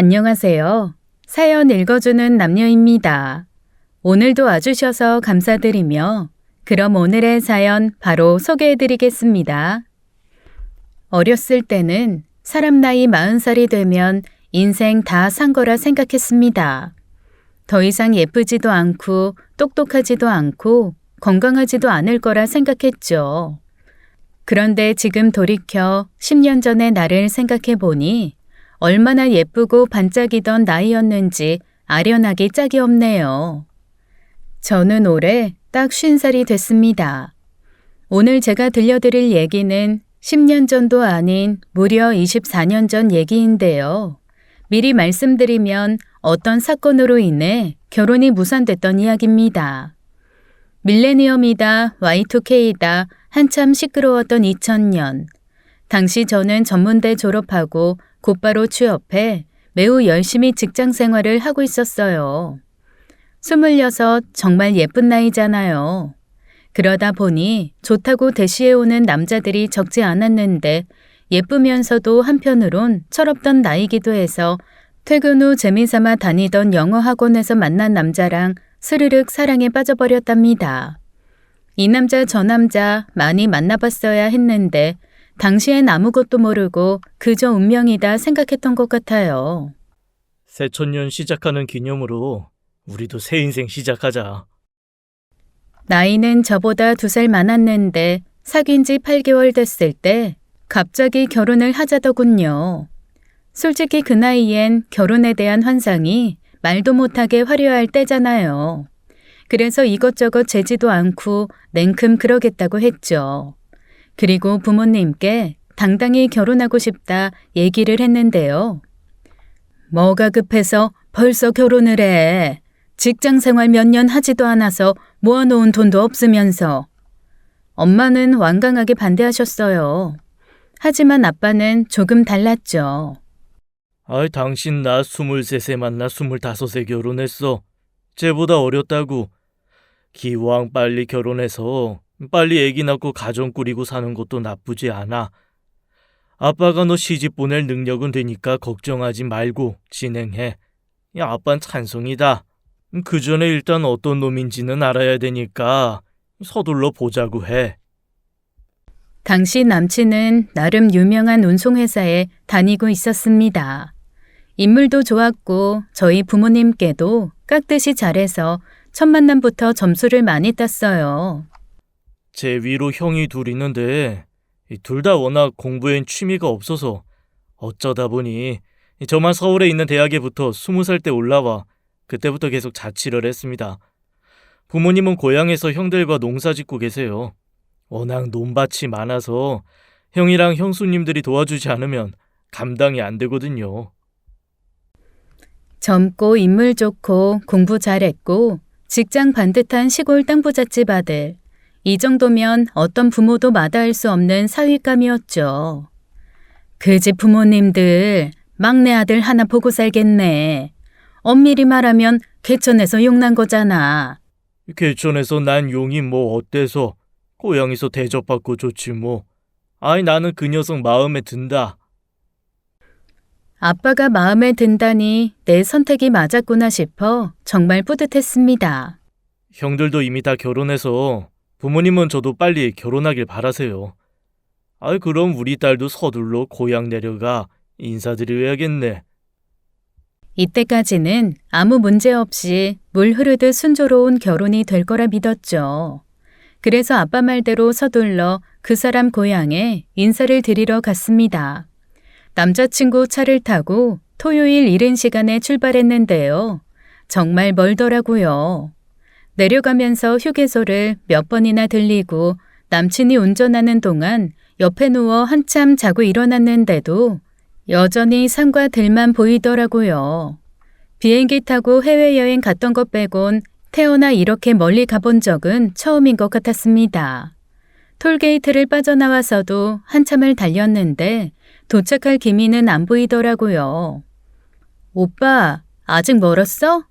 안녕하세요. 사연 읽어주는 남녀입니다. 오늘도 와주셔서 감사드리며 그럼 오늘의 사연 바로 소개해드리겠습니다. 어렸을 때는 사람 나이 40살이 되면 인생 다 산 거라 생각했습니다. 더 이상 예쁘지도 않고 똑똑하지도 않고 건강하지도 않을 거라 생각했죠. 그런데 지금 돌이켜 10년 전의 나를 생각해 보니 얼마나 예쁘고 반짝이던 나이였는지 아련하기 짝이 없네요. 저는 올해 딱 50살이 됐습니다. 오늘 제가 들려드릴 얘기는 10년 전도 아닌 무려 24년 전 얘기인데요. 미리 말씀드리면 어떤 사건으로 인해 결혼이 무산됐던 이야기입니다. 밀레니엄이다, Y2K다 한참 시끄러웠던 2000년. 당시 저는 전문대 졸업하고 곧바로 취업해 매우 열심히 직장 생활을 하고 있었어요. 26 정말 예쁜 나이잖아요. 그러다 보니 좋다고 대시해오는 남자들이 적지 않았는데 예쁘면서도 한편으론 철없던 나이기도 해서 퇴근 후 재미삼아 다니던 영어 학원에서 만난 남자랑 스르륵 사랑에 빠져버렸답니다. 이 남자 저 남자 많이 만나봤어야 했는데 당시엔 아무것도 모르고 그저 운명이다 생각했던 것 같아요. 새천년 시작하는 기념으로 우리도 새 인생 시작하자. 나이는 저보다 2살 많았는데 사귄 지 8개월 됐을 때 갑자기 결혼을 하자더군요. 솔직히 그 나이엔 결혼에 대한 환상이 말도 못하게 화려할 때잖아요. 그래서 이것저것 재지도 않고 냉큼 그러겠다고 했죠. 그리고 부모님께 당당히 결혼하고 싶다 얘기를 했는데요. 뭐가 급해서 벌써 결혼을 해. 직장 생활 몇 년 하지도 않아서 모아놓은 돈도 없으면서. 엄마는 완강하게 반대하셨어요. 하지만 아빠는 조금 달랐죠. 아이, 당신 나 23세 만나 25세 결혼했어. 쟤보다 어렸다고. 기왕 빨리 결혼해서 빨리 애기 낳고 가정 꾸리고 사는 것도 나쁘지 않아. 아빠가 너 시집 보낼 능력은 되니까 걱정하지 말고 진행해. 야, 아빤 찬성이다. 그 전에 일단 어떤 놈인지는 알아야 되니까 서둘러 보자고 해. 당시 남친은 나름 유명한 운송회사에 다니고 있었습니다. 인물도 좋았고 저희 부모님께도 깍듯이 잘해서 첫 만남부터 점수를 많이 땄어요. 제 위로 형이 둘 있는데 둘 다 워낙 공부엔 취미가 없어서 어쩌다 보니 저만 서울에 있는 대학에 붙어 20살 때 올라와 그때부터 계속 자취를 했습니다. 부모님은 고향에서 형들과 농사 짓고 계세요. 워낙 논밭이 많아서 형이랑 형수님들이 도와주지 않으면 감당이 안 되거든요. 젊고 인물 좋고 공부 잘했고 직장 반듯한 시골 땅부잣집 아들. 이 정도면 어떤 부모도 마다할 수 없는 사윗감이었죠. 그 집 부모님들 막내 아들 하나 보고 살겠네. 엄밀히 말하면 개천에서 용난 거잖아. 개천에서 난 용이 뭐 어때서. 고향에서 대접받고 좋지 뭐. 아이, 나는 그 녀석 마음에 든다. 아빠가 마음에 든다니 내 선택이 맞았구나 싶어 정말 뿌듯했습니다. 형들도 이미 다 결혼해서 부모님은 저도 빨리 결혼하길 바라세요. 아이, 그럼 우리 딸도 서둘러 고향 내려가 인사드려야겠네. 이때까지는 아무 문제 없이 물 흐르듯 순조로운 결혼이 될 거라 믿었죠. 그래서 아빠 말대로 서둘러 그 사람 고향에 인사를 드리러 갔습니다. 남자친구 차를 타고 토요일 이른 시간에 출발했는데요. 정말 멀더라고요. 내려가면서 휴게소를 몇 번이나 들리고 남친이 운전하는 동안 옆에 누워 한참 자고 일어났는데도 여전히 산과 들만 보이더라고요. 비행기 타고 해외여행 갔던 것 빼곤 태어나 이렇게 멀리 가본 적은 처음인 것 같았습니다. 톨게이트를 빠져나와서도 한참을 달렸는데 도착할 기미는 안 보이더라고요. 오빠, 아직 멀었어?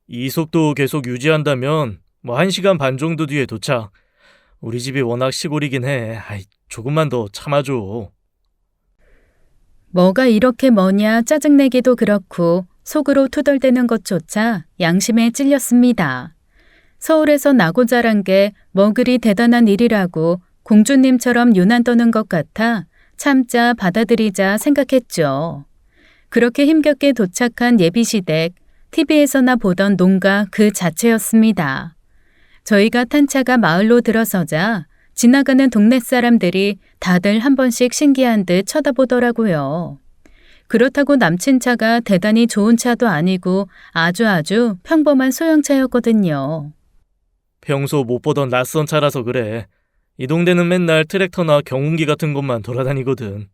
이 속도 계속 유지한다면 뭐 1시간 반 정도 뒤에 도착. 우리 집이 워낙 시골이긴 해. 아이, 조금만 더 참아줘. 뭐가 이렇게 뭐냐 짜증내기도 그렇고 속으로 투덜대는 것조차 양심에 찔렸습니다. 서울에서 나고 자란 게 뭐 그리 대단한 일이라고 공주님처럼 유난 떠는 것 같아 참자 받아들이자 생각했죠. 그렇게 힘겹게 도착한 예비시댁, TV에서나 보던 농가 그 자체였습니다. 저희가 탄 차가 마을로 들어서자 지나가는 동네 사람들이 다들 한 번씩 신기한 듯 쳐다보더라고요. 그렇다고 남친 차가 대단히 좋은 차도 아니고 아주 평범한 소형차였거든요. 평소 못 보던 낯선 차라서 그래. 이 동네는 맨날 트랙터나 경운기 같은 것만 돌아다니거든.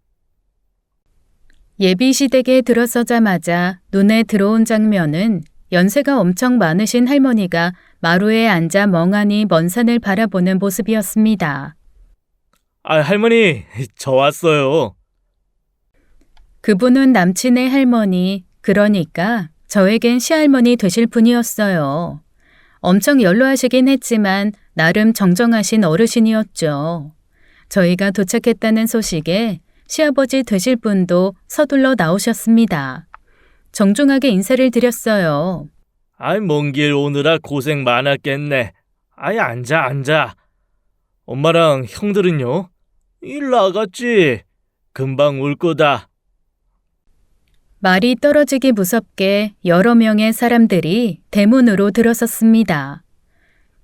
예비시댁에 들어서자마자 눈에 들어온 장면은 연세가 엄청 많으신 할머니가 마루에 앉아 멍하니 먼 산을 바라보는 모습이었습니다. 아, 할머니, 저 왔어요. 그분은 남친의 할머니, 그러니까 저에겐 시할머니 되실 분이었어요. 엄청 연로하시긴 했지만 나름 정정하신 어르신이었죠. 저희가 도착했다는 소식에 시아버지 되실 분도 서둘러 나오셨습니다. 정중하게 인사를 드렸어요. 아이, 먼 길 오느라 고생 많았겠네. 아이, 앉아. 엄마랑 형들은요? 일 나갔지? 금방 올 거다. 말이 떨어지기 무섭게 여러 명의 사람들이 대문으로 들어섰습니다.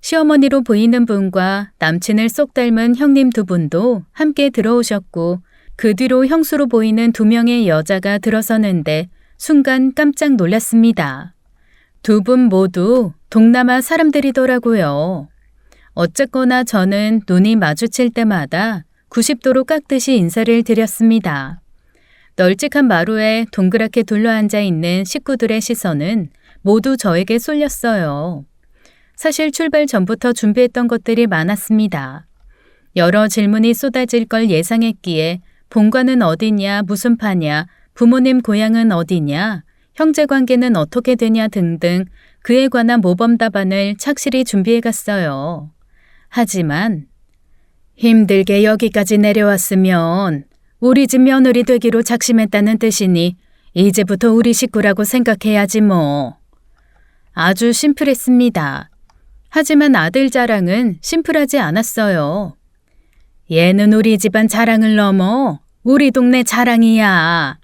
시어머니로 보이는 분과 남친을 쏙 닮은 형님 두 분도 함께 들어오셨고 그 뒤로 형수로 보이는 두 명의 여자가 들어서는데 순간 깜짝 놀랐습니다. 두 분 모두 동남아 사람들이더라고요. 어쨌거나 저는 눈이 마주칠 때마다 90도로 깎듯이 인사를 드렸습니다. 널찍한 마루에 동그랗게 둘러앉아 있는 식구들의 시선은 모두 저에게 쏠렸어요. 사실 출발 전부터 준비했던 것들이 많았습니다. 여러 질문이 쏟아질 걸 예상했기에 본관은 어디냐, 무슨 파냐, 부모님 고향은 어디냐, 형제관계는 어떻게 되냐 등등 그에 관한 모범 답안을 착실히 준비해 갔어요. 하지만 힘들게 여기까지 내려왔으면 우리 집 며느리 되기로 작심했다는 뜻이니 이제부터 우리 식구라고 생각해야지 뭐. 아주 심플했습니다. 하지만 아들 자랑은 심플하지 않았어요. 얘는 우리 집안 자랑을 넘어 우리 동네 자랑이야.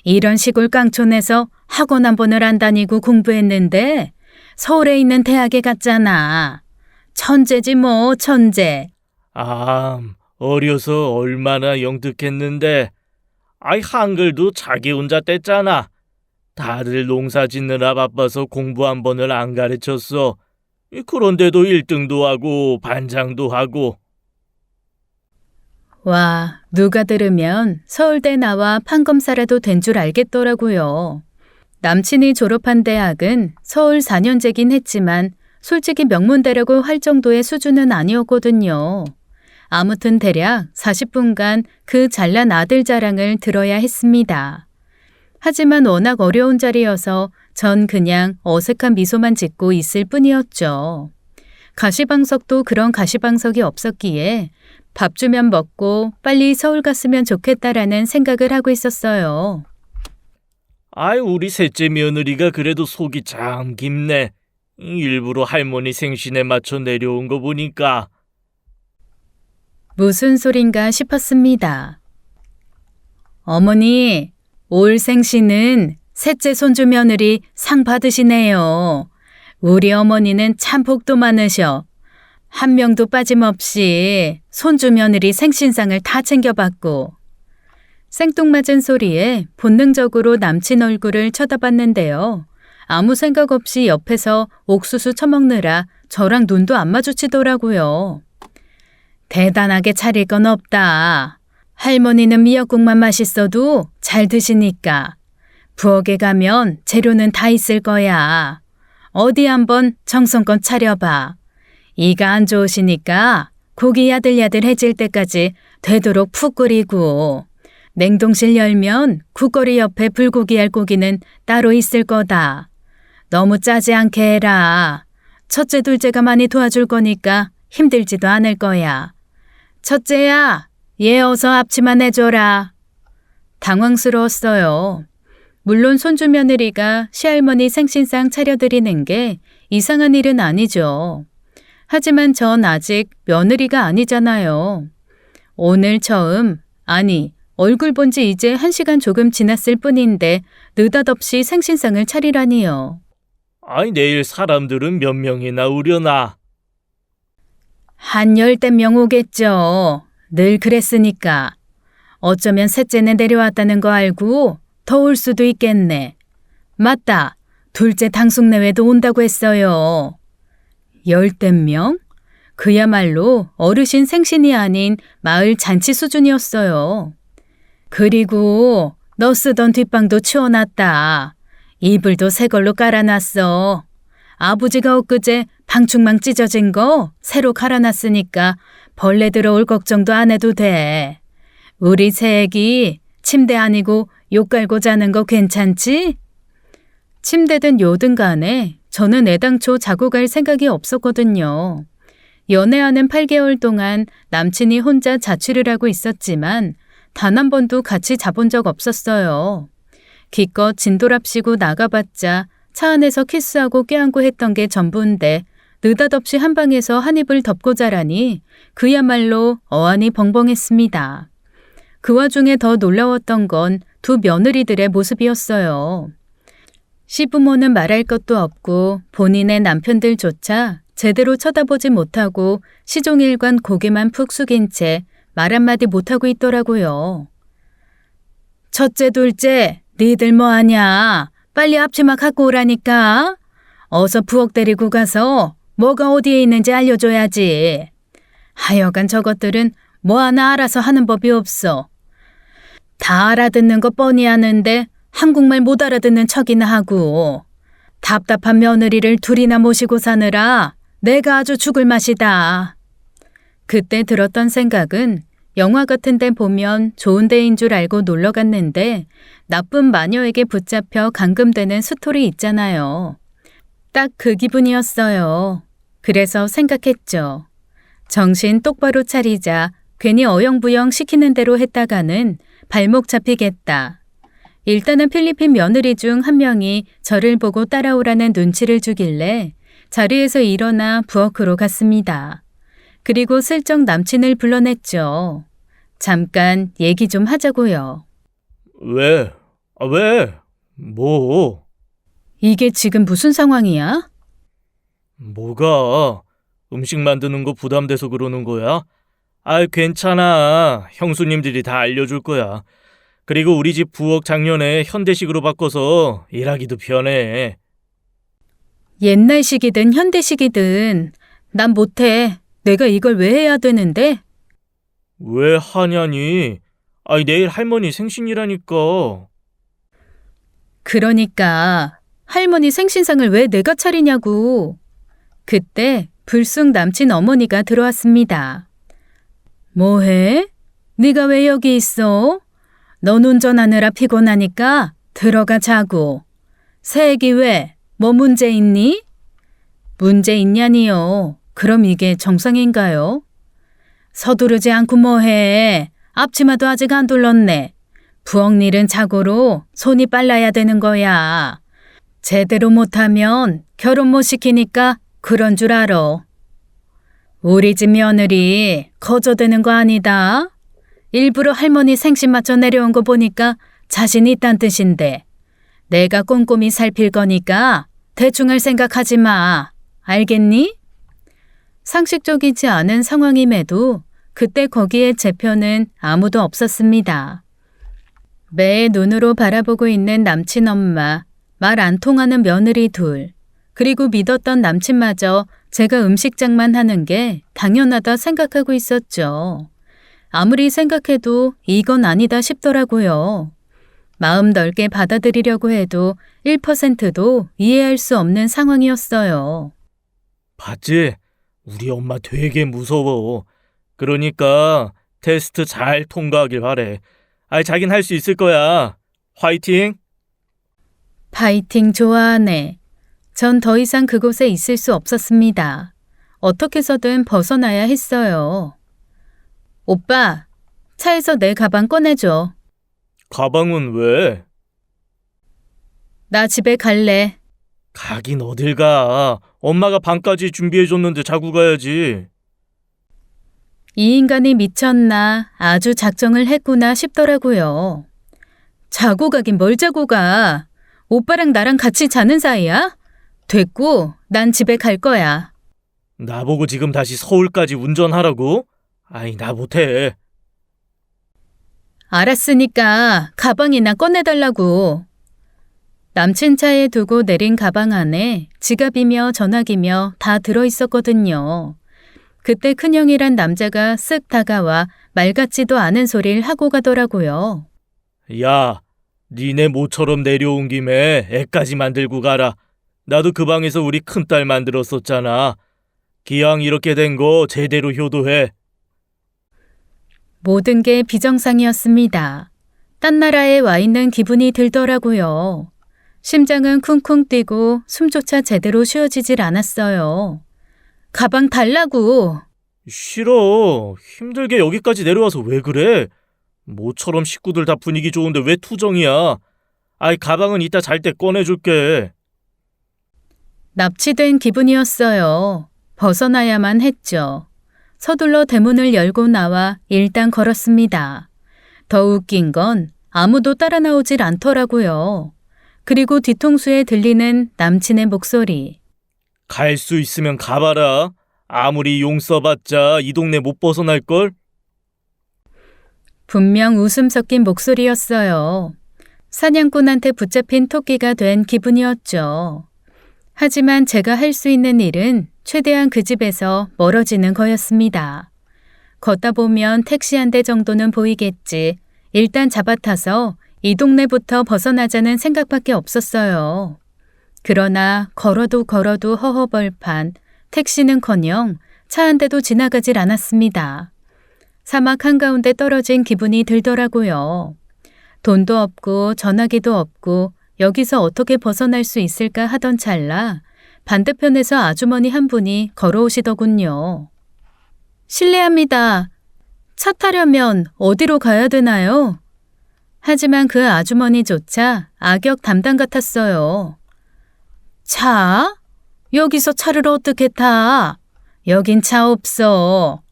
이런 시골 깡촌에서 학원 한 번을 안 다니고 공부했는데 서울에 있는 대학에 갔잖아. 천재지 뭐 천재. 어려서 얼마나 영특했는데. 아이, 한글도 자기 혼자 뗐잖아. 다들 농사 짓느라 바빠서 공부 한 번을 안 가르쳤어. 그런데도 1등도 하고 반장도 하고. 와, 누가 들으면 서울대 나와 판검사라도 된 줄 알겠더라고요. 남친이 졸업한 대학은 서울 4년제긴 했지만 솔직히 명문대라고 할 정도의 수준은 아니었거든요. 아무튼 대략 40분간 그 잘난 아들 자랑을 들어야 했습니다. 하지만 워낙 어려운 자리여서 전 그냥 어색한 미소만 짓고 있을 뿐이었죠. 가시방석도 그런 가시방석이 없었기에 밥 주면 먹고 빨리 서울 갔으면 좋겠다라는 생각을 하고 있었어요. 아이, 우리 셋째 며느리가 그래도 속이 참 깊네. 일부러 할머니 생신에 맞춰 내려온 거 보니까. 무슨 소린가 싶었습니다. 어머니, 올 생신은 셋째 손주 며느리 상 받으시네요. 우리 어머니는 참 복도 많으셔. 한 명도 빠짐없이 손주 며느리 생신상을 다 챙겨받고. 생뚱맞은 소리에 본능적으로 남친 얼굴을 쳐다봤는데요. 아무 생각 없이 옆에서 옥수수 처먹느라 저랑 눈도 안 마주치더라고요. 대단하게 차릴 건 없다. 할머니는 미역국만 맛있어도 잘 드시니까. 부엌에 가면 재료는 다 있을 거야. 어디 한번 정성껏 차려봐. 이가 안 좋으시니까 고기 야들야들해질 때까지 되도록 푹 끓이고 냉동실 열면 국거리 옆에 불고기 할 고기는 따로 있을 거다. 너무 짜지 않게 해라. 첫째, 둘째가 많이 도와줄 거니까 힘들지도 않을 거야. 첫째야, 얘 어서 앞치마 내줘라. 당황스러웠어요. 물론 손주 며느리가 시할머니 생신상 차려드리는 게 이상한 일은 아니죠. 하지만 전 아직 며느리가 아니잖아요. 오늘 처음, 아니, 얼굴 본 지 이제 1시간 조금 지났을 뿐인데 느닷없이 생신상을 차리라니요. 아니, 내일 사람들은 몇 명이나 오려나? 한 10명 오겠죠. 늘 그랬으니까. 어쩌면 셋째는 내려왔다는 거 알고 더 올 수도 있겠네. 맞다. 둘째 당숙내외도 온다고 했어요. 10명? 그야말로 어르신 생신이 아닌 마을 잔치 수준이었어요. 그리고 너 쓰던 뒷방도 치워놨다. 이불도 새 걸로 깔아놨어. 아버지가 엊그제 방충망 찢어진 거 새로 갈아놨으니까 벌레 들어올 걱정도 안 해도 돼. 우리 새애기 침대 아니고 욕 깔고 자는 거 괜찮지? 침대든 요든 간에 저는 애당초 자고 갈 생각이 없었거든요. 연애하는 8개월 동안 남친이 혼자 자취를 하고 있었지만 단 한 번도 같이 자본 적 없었어요. 기껏 진도랍시고 나가봤자 차 안에서 키스하고 껴안고 했던 게 전부인데 느닷없이 한 방에서 한 입을 덮고 자라니 그야말로 어안이 벙벙했습니다. 그 와중에 더 놀라웠던 건 두 며느리들의 모습이었어요. 시부모는 말할 것도 없고 본인의 남편들조차 제대로 쳐다보지 못하고 시종일관 고개만 푹 숙인 채 말 한마디 못하고 있더라고요. 첫째, 둘째, 니들 뭐하냐? 빨리 앞치마 갖고 오라니까. 어서 부엌 데리고 가서 뭐가 어디에 있는지 알려줘야지. 하여간 저것들은 뭐 하나 알아서 하는 법이 없어. 다 알아듣는 거 뻔히 아는데 한국말 못 알아듣는 척이나 하고. 답답한 며느리를 둘이나 모시고 사느라 내가 아주 죽을 맛이다. 그때 들었던 생각은 영화 같은 데 보면 좋은 데인 줄 알고 놀러 갔는데 나쁜 마녀에게 붙잡혀 감금되는 스토리 있잖아요. 딱 그 기분이었어요. 그래서 생각했죠. 정신 똑바로 차리자. 괜히 어영부영 시키는 대로 했다가는 발목 잡히겠다. 일단은 필리핀 며느리 중 한 명이 저를 보고 따라오라는 눈치를 주길래 자리에서 일어나 부엌으로 갔습니다. 그리고 슬쩍 남친을 불러냈죠. 잠깐 얘기 좀 하자고요. 왜? 왜? 뭐? 이게 지금 무슨 상황이야? 뭐가? 음식 만드는 거 부담돼서 그러는 거야? 괜찮아. 형수님들이 다 알려줄 거야. 그리고 우리 집 부엌 작년에 현대식으로 바꿔서 일하기도 편해. 옛날식이든 현대식이든 난 못해. 내가 이걸 왜 해야 되는데? 왜 하냐니? 내일 할머니 생신이라니까. 그러니까 할머니 생신상을 왜 내가 차리냐고. 그때 불쑥 남친 어머니가 들어왔습니다. 뭐해? 네가 왜 여기 있어? 넌 운전하느라 피곤하니까 들어가 자고. 새애기 왜? 뭐 문제 있니? 문제 있냐니요. 그럼 이게 정상인가요? 서두르지 않고 뭐해. 앞치마도 아직 안 둘렀네. 부엌 일은 자고로 손이 빨라야 되는 거야. 제대로 못하면 결혼 못 시키니까 그런 줄 알아. 우리 집 며느리 거저대는 거 아니다. 일부러 할머니 생신 맞춰 내려온 거 보니까 자신 있단 뜻인데 내가 꼼꼼히 살필 거니까 대충 할 생각하지 마. 알겠니? 상식적이지 않은 상황임에도 그때 거기에 제 편은 아무도 없었습니다. 매의 눈으로 바라보고 있는 남친 엄마, 말 안 통하는 며느리 둘, 그리고 믿었던 남친마저 제가 음식장만 하는 게 당연하다 생각하고 있었죠. 아무리 생각해도 이건 아니다 싶더라고요. 마음 넓게 받아들이려고 해도 1%도 이해할 수 없는 상황이었어요. 봤지? 우리 엄마 되게 무서워. 그러니까 테스트 잘 통과하길 바래. 자긴 할 수 있을 거야. 화이팅! 파이팅 좋아하네. 전 더 이상 그곳에 있을 수 없었습니다. 어떻게 해서든 벗어나야 했어요. 오빠, 차에서 내 가방 꺼내줘. 가방은 왜? 나 집에 갈래. 가긴 어딜 가. 엄마가 밤까지 준비해줬는데 자고 가야지. 이 인간이 미쳤나 아주 작정을 했구나 싶더라고요. 자고 가긴 뭘 자고 가. 오빠랑 나랑 같이 자는 사이야? 됐고, 난 집에 갈 거야. 나보고 지금 다시 서울까지 운전하라고? 아이, 나 못해. 알았으니까 가방이나 꺼내달라고. 남친 차에 두고 내린 가방 안에 지갑이며 전화기며 다 들어있었거든요. 그때 큰형이란 남자가 쓱 다가와 말 같지도 않은 소리를 하고 가더라고요. 야, 니네 모처럼 내려온 김에 애까지 만들고 가라. 나도 그 방에서 우리 큰딸 만들었었잖아. 기왕 이렇게 된 거 제대로 효도해. 모든 게 비정상이었습니다. 딴 나라에 와 있는 기분이 들더라고요. 심장은 쿵쿵 뛰고 숨조차 제대로 쉬어지질 않았어요. 가방 달라고. 싫어. 힘들게 여기까지 내려와서 왜 그래? 모처럼 식구들 다 분위기 좋은데 왜 투정이야? 아이, 가방은 이따 잘 때 꺼내줄게. 납치된 기분이었어요. 벗어나야만 했죠. 서둘러 대문을 열고 나와 일단 걸었습니다. 더 웃긴 건 아무도 따라 나오질 않더라고요. 그리고 뒤통수에 들리는 남친의 목소리. 갈 수 있으면 가봐라. 아무리 용 써봤자 이 동네 못 벗어날걸? 분명 웃음 섞인 목소리였어요. 사냥꾼한테 붙잡힌 토끼가 된 기분이었죠. 하지만 제가 할 수 있는 일은 최대한 그 집에서 멀어지는 거였습니다. 걷다 보면 택시 한 대 정도는 보이겠지. 일단 잡아타서 이 동네부터 벗어나자는 생각밖에 없었어요. 그러나 걸어도 허허벌판, 택시는커녕 차 한 대도 지나가질 않았습니다. 사막 한가운데 떨어진 기분이 들더라고요. 돈도 없고 전화기도 없고 여기서 어떻게 벗어날 수 있을까 하던 찰나 반대편에서 아주머니 한 분이 걸어오시더군요. 실례합니다. 차 타려면 어디로 가야 되나요? 하지만 그 아주머니조차 악역 담당 같았어요. 차? 여기서 차를 어떻게 타? 여긴 차 없어.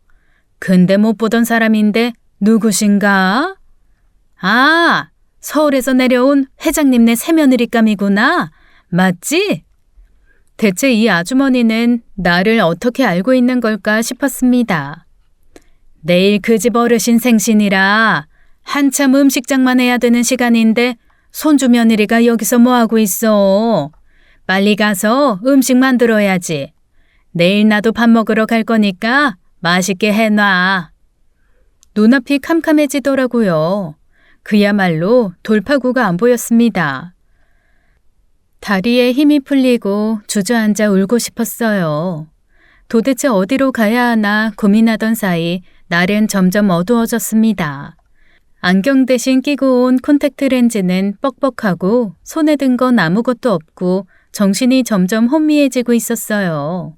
근데 못 보던 사람인데 누구신가? 아, 서울에서 내려온 회장님네 새며느리감이구나. 맞지? 대체 이 아주머니는 나를 어떻게 알고 있는 걸까 싶었습니다. 내일 그 집 어르신 생신이라 한참 음식장만 해야 되는 시간인데 손주 며느리가 여기서 뭐하고 있어? 빨리 가서 음식 만들어야지. 내일 나도 밥 먹으러 갈 거니까 맛있게 해놔. 눈앞이 캄캄해지더라고요. 그야말로 돌파구가 안 보였습니다. 다리에 힘이 풀리고 주저앉아 울고 싶었어요. 도대체 어디로 가야 하나 고민하던 사이 날은 점점 어두워졌습니다. 안경 대신 끼고 온 콘택트 렌즈는 뻑뻑하고 손에 든 건 아무것도 없고 정신이 점점 혼미해지고 있었어요.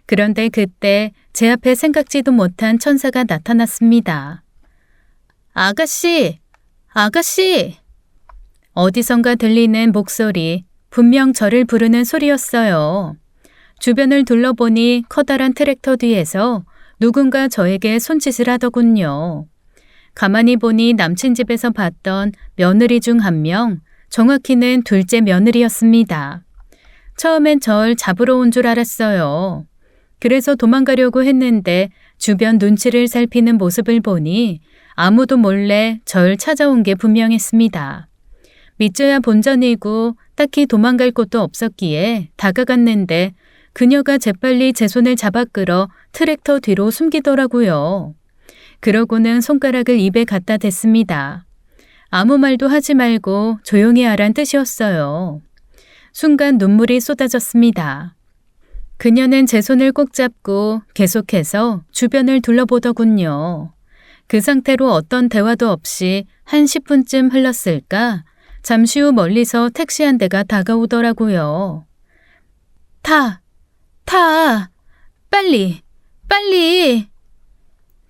그런데 그때 제 앞에 생각지도 못한 천사가 나타났습니다. 아가씨! 아가씨! 어디선가 들리는 목소리, 분명 저를 부르는 소리였어요. 주변을 둘러보니 커다란 트랙터 뒤에서 누군가 저에게 손짓을 하더군요. 가만히 보니 남친 집에서 봤던 며느리 중 한 명, 정확히는 둘째 며느리였습니다. 처음엔 절 잡으러 온 줄 알았어요. 그래서 도망가려고 했는데 주변 눈치를 살피는 모습을 보니 아무도 몰래 절 찾아온 게 분명했습니다. 믿져야 본전이고 딱히 도망갈 곳도 없었기에 다가갔는데 그녀가 재빨리 제 손을 잡아 끌어 트랙터 뒤로 숨기더라고요. 그러고는 손가락을 입에 갖다 댔습니다. 아무 말도 하지 말고 조용히 하란 뜻이었어요. 순간 눈물이 쏟아졌습니다. 그녀는 제 손을 꼭 잡고 계속해서 주변을 둘러보더군요. 그 상태로 어떤 대화도 없이 한 10분쯤 흘렀을까? 잠시 후 멀리서 택시 한 대가 다가오더라고요. 타! 빨리! 빨리!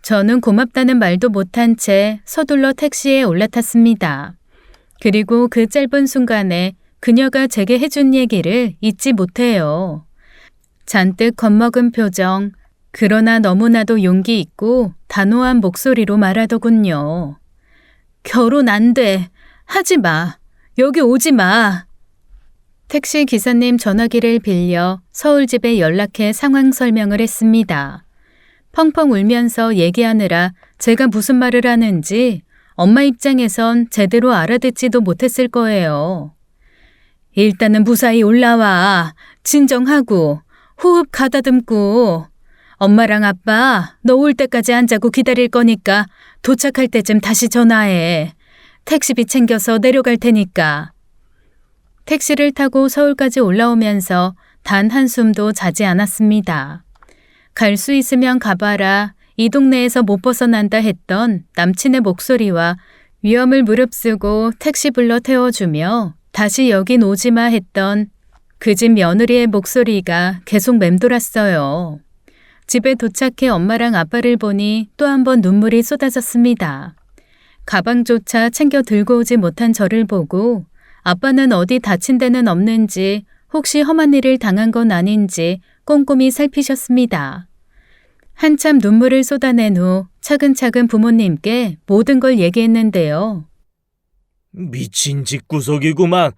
저는 고맙다는 말도 못한 채 서둘러 택시에 올라탔습니다. 그리고 그 짧은 순간에 그녀가 제게 해준 얘기를 잊지 못해요. 잔뜩 겁먹은 표정, 그러나 너무나도 용기 있고 단호한 목소리로 말하더군요. 결혼 안 돼. 하지 마. 여기 오지 마. 택시 기사님 전화기를 빌려 서울집에 연락해 상황 설명을 했습니다. 펑펑 울면서 얘기하느라 제가 무슨 말을 하는지 엄마 입장에선 제대로 알아듣지도 못했을 거예요. 일단은 무사히 올라와. 진정하고 호흡 가다듬고. 엄마랑 아빠 너 올 때까지 안 자고 기다릴 거니까 도착할 때쯤 다시 전화해. 택시비 챙겨서 내려갈 테니까. 택시를 타고 서울까지 올라오면서 단 한숨도 자지 않았습니다. 갈 수 있으면 가봐라. 이 동네에서 못 벗어난다 했던 남친의 목소리와 위험을 무릅쓰고 택시 불러 태워주며 다시 여긴 오지마 했던 그 집 며느리의 목소리가 계속 맴돌았어요. 집에 도착해 엄마랑 아빠를 보니 또 한 번 눈물이 쏟아졌습니다. 가방조차 챙겨 들고 오지 못한 저를 보고 아빠는 어디 다친 데는 없는지 혹시 험한 일을 당한 건 아닌지 꼼꼼히 살피셨습니다. 한참 눈물을 쏟아낸 후 차근차근 부모님께 모든 걸 얘기했는데요. 미친 집구석이구만.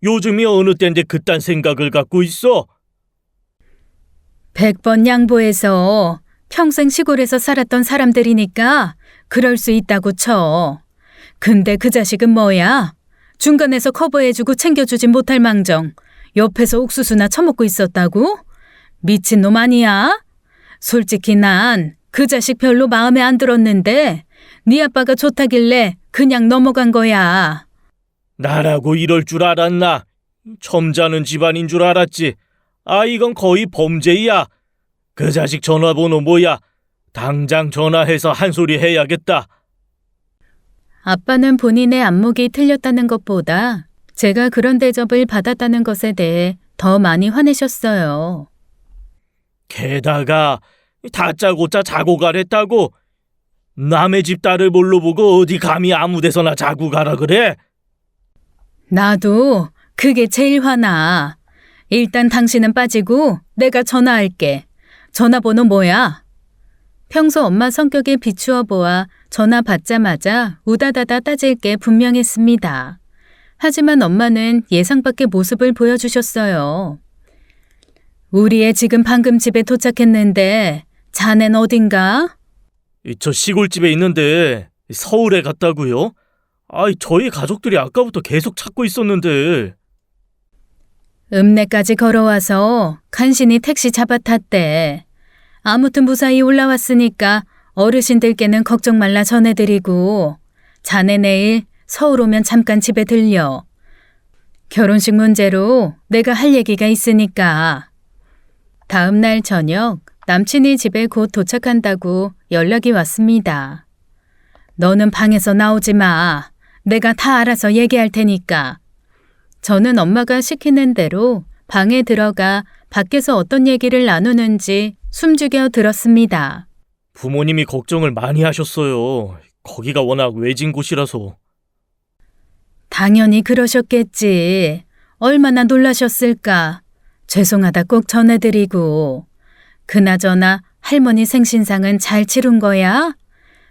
요즘이 어느 때인데 그딴 생각을 갖고 있어? 100번 양보해서 평생 시골에서 살았던 사람들이니까 그럴 수 있다고 쳐. 근데 그 자식은 뭐야? 중간에서 커버해주고 챙겨주진 못할 망정 옆에서 옥수수나 처먹고 있었다고? 미친놈 아니야? 솔직히 난 그 자식 별로 마음에 안 들었는데 네 아빠가 좋다길래 그냥 넘어간 거야. 나라고 이럴 줄 알았나? 점잖은 집안인 줄 알았지. 아, 이건 거의 범죄야. 그 자식 전화번호 뭐야? 당장 전화해서 한 소리 해야겠다. 아빠는 본인의 안목이 틀렸다는 것보다 제가 그런 대접을 받았다는 것에 대해 더 많이 화내셨어요. 게다가 다짜고짜 자고 가랬다고. 남의 집 딸을 뭘로 보고 어디 감히 아무 데서나 자고 가라 그래? 나도 그게 제일 화나. 일단 당신은 빠지고 내가 전화할게. 전화번호 뭐야? 평소 엄마 성격에 비추어 보아 전화 받자마자 우다다다 따질 게 분명했습니다. 하지만 엄마는 예상 밖의 모습을 보여주셨어요. 우리 애 지금 방금 집에 도착했는데 자넨 어딘가? 저 시골집에 있는데 서울에 갔다고요? 아이, 저희 가족들이 아까부터 계속 찾고 있었는데. 읍내까지 걸어와서 간신히 택시 잡아탔대. 아무튼 무사히 올라왔으니까 어르신들께는 걱정 말라 전해드리고 자네 내일 서울 오면 잠깐 집에 들려. 결혼식 문제로 내가 할 얘기가 있으니까. 다음 날 저녁 남친이 집에 곧 도착한다고 연락이 왔습니다. 너는 방에서 나오지 마. 내가 다 알아서 얘기할 테니까. 저는 엄마가 시키는 대로 방에 들어가 밖에서 어떤 얘기를 나누는지 숨죽여 들었습니다. 부모님이 걱정을 많이 하셨어요. 거기가 워낙 외진 곳이라서. 당연히 그러셨겠지. 얼마나 놀라셨을까. 죄송하다 꼭 전해드리고. 그나저나 할머니 생신상은 잘 치룬 거야?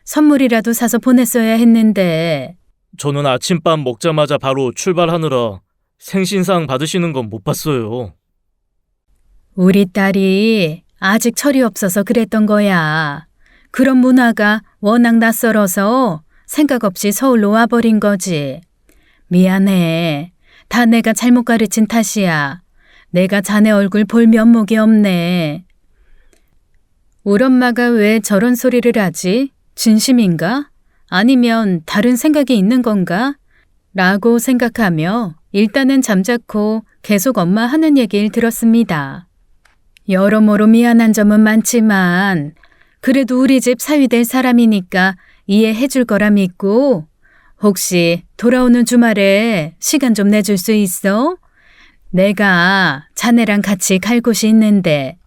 선물이라도 사서 보냈어야 했는데. 저는 아침밥 먹자마자 바로 출발하느라 생신상 받으시는 건 못 봤어요. 우리 딸이 아직 철이 없어서 그랬던 거야. 그런 문화가 워낙 낯설어서 생각 없이 서울로 와버린 거지. 미안해. 다 내가 잘못 가르친 탓이야. 내가 자네 얼굴 볼 면목이 없네. 우리 엄마가 왜 저런 소리를 하지? 진심인가? 아니면 다른 생각이 있는 건가? 라고 생각하며 일단은 잠자코 계속 엄마 하는 얘기를 들었습니다. 여러모로 미안한 점은 많지만 그래도 우리 집 사위 될 사람이니까 이해해 줄 거라 믿고 혹시 돌아오는 주말에 시간 좀 내줄 수 있어? 내가 자네랑 같이 갈 곳이 있는데.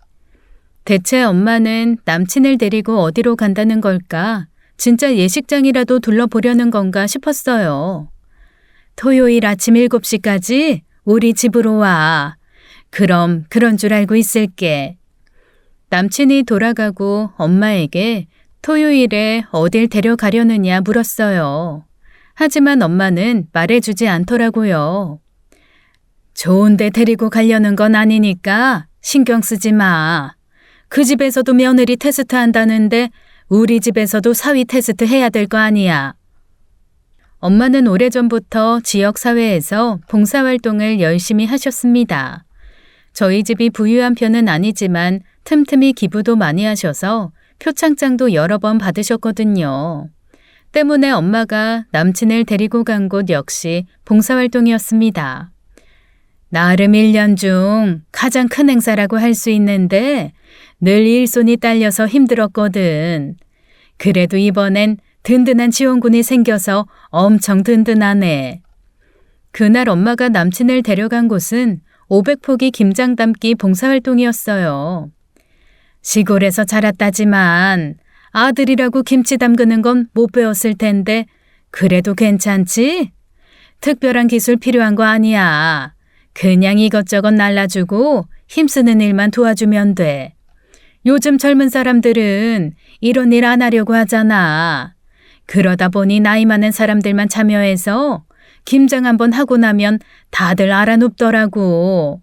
대체 엄마는 남친을 데리고 어디로 간다는 걸까? 진짜 예식장이라도 둘러보려는 건가 싶었어요. 토요일 아침 7시까지 우리 집으로 와. 그럼 그런 줄 알고 있을게. 남친이 돌아가고 엄마에게 토요일에 어딜 데려가려느냐 물었어요. 하지만 엄마는 말해주지 않더라고요. 좋은데 데리고 가려는 건 아니니까 신경 쓰지 마. 그 집에서도 며느리 테스트 한다는데 우리 집에서도 사위 테스트 해야 될 거 아니야. 엄마는 오래전부터 지역사회에서 봉사활동을 열심히 하셨습니다. 저희 집이 부유한 편은 아니지만 틈틈이 기부도 많이 하셔서 표창장도 여러 번 받으셨거든요. 때문에 엄마가 남친을 데리고 간 곳 역시 봉사활동이었습니다. 나름 1년 중 가장 큰 행사라고 할 수 있는데 늘 일손이 딸려서 힘들었거든. 그래도 이번엔 든든한 지원군이 생겨서 엄청 든든하네. 그날 엄마가 남친을 데려간 곳은 500포기 김장 담기 봉사활동이었어요. 시골에서 자랐다지만 아들이라고 김치 담그는 건 못 배웠을 텐데 그래도 괜찮지? 특별한 기술 필요한 거 아니야. 그냥 이것저것 날라주고 힘쓰는 일만 도와주면 돼. 요즘 젊은 사람들은 이런 일 안 하려고 하잖아. 그러다 보니 나이 많은 사람들만 참여해서 김장 한번 하고 나면 다들 알아눕더라고.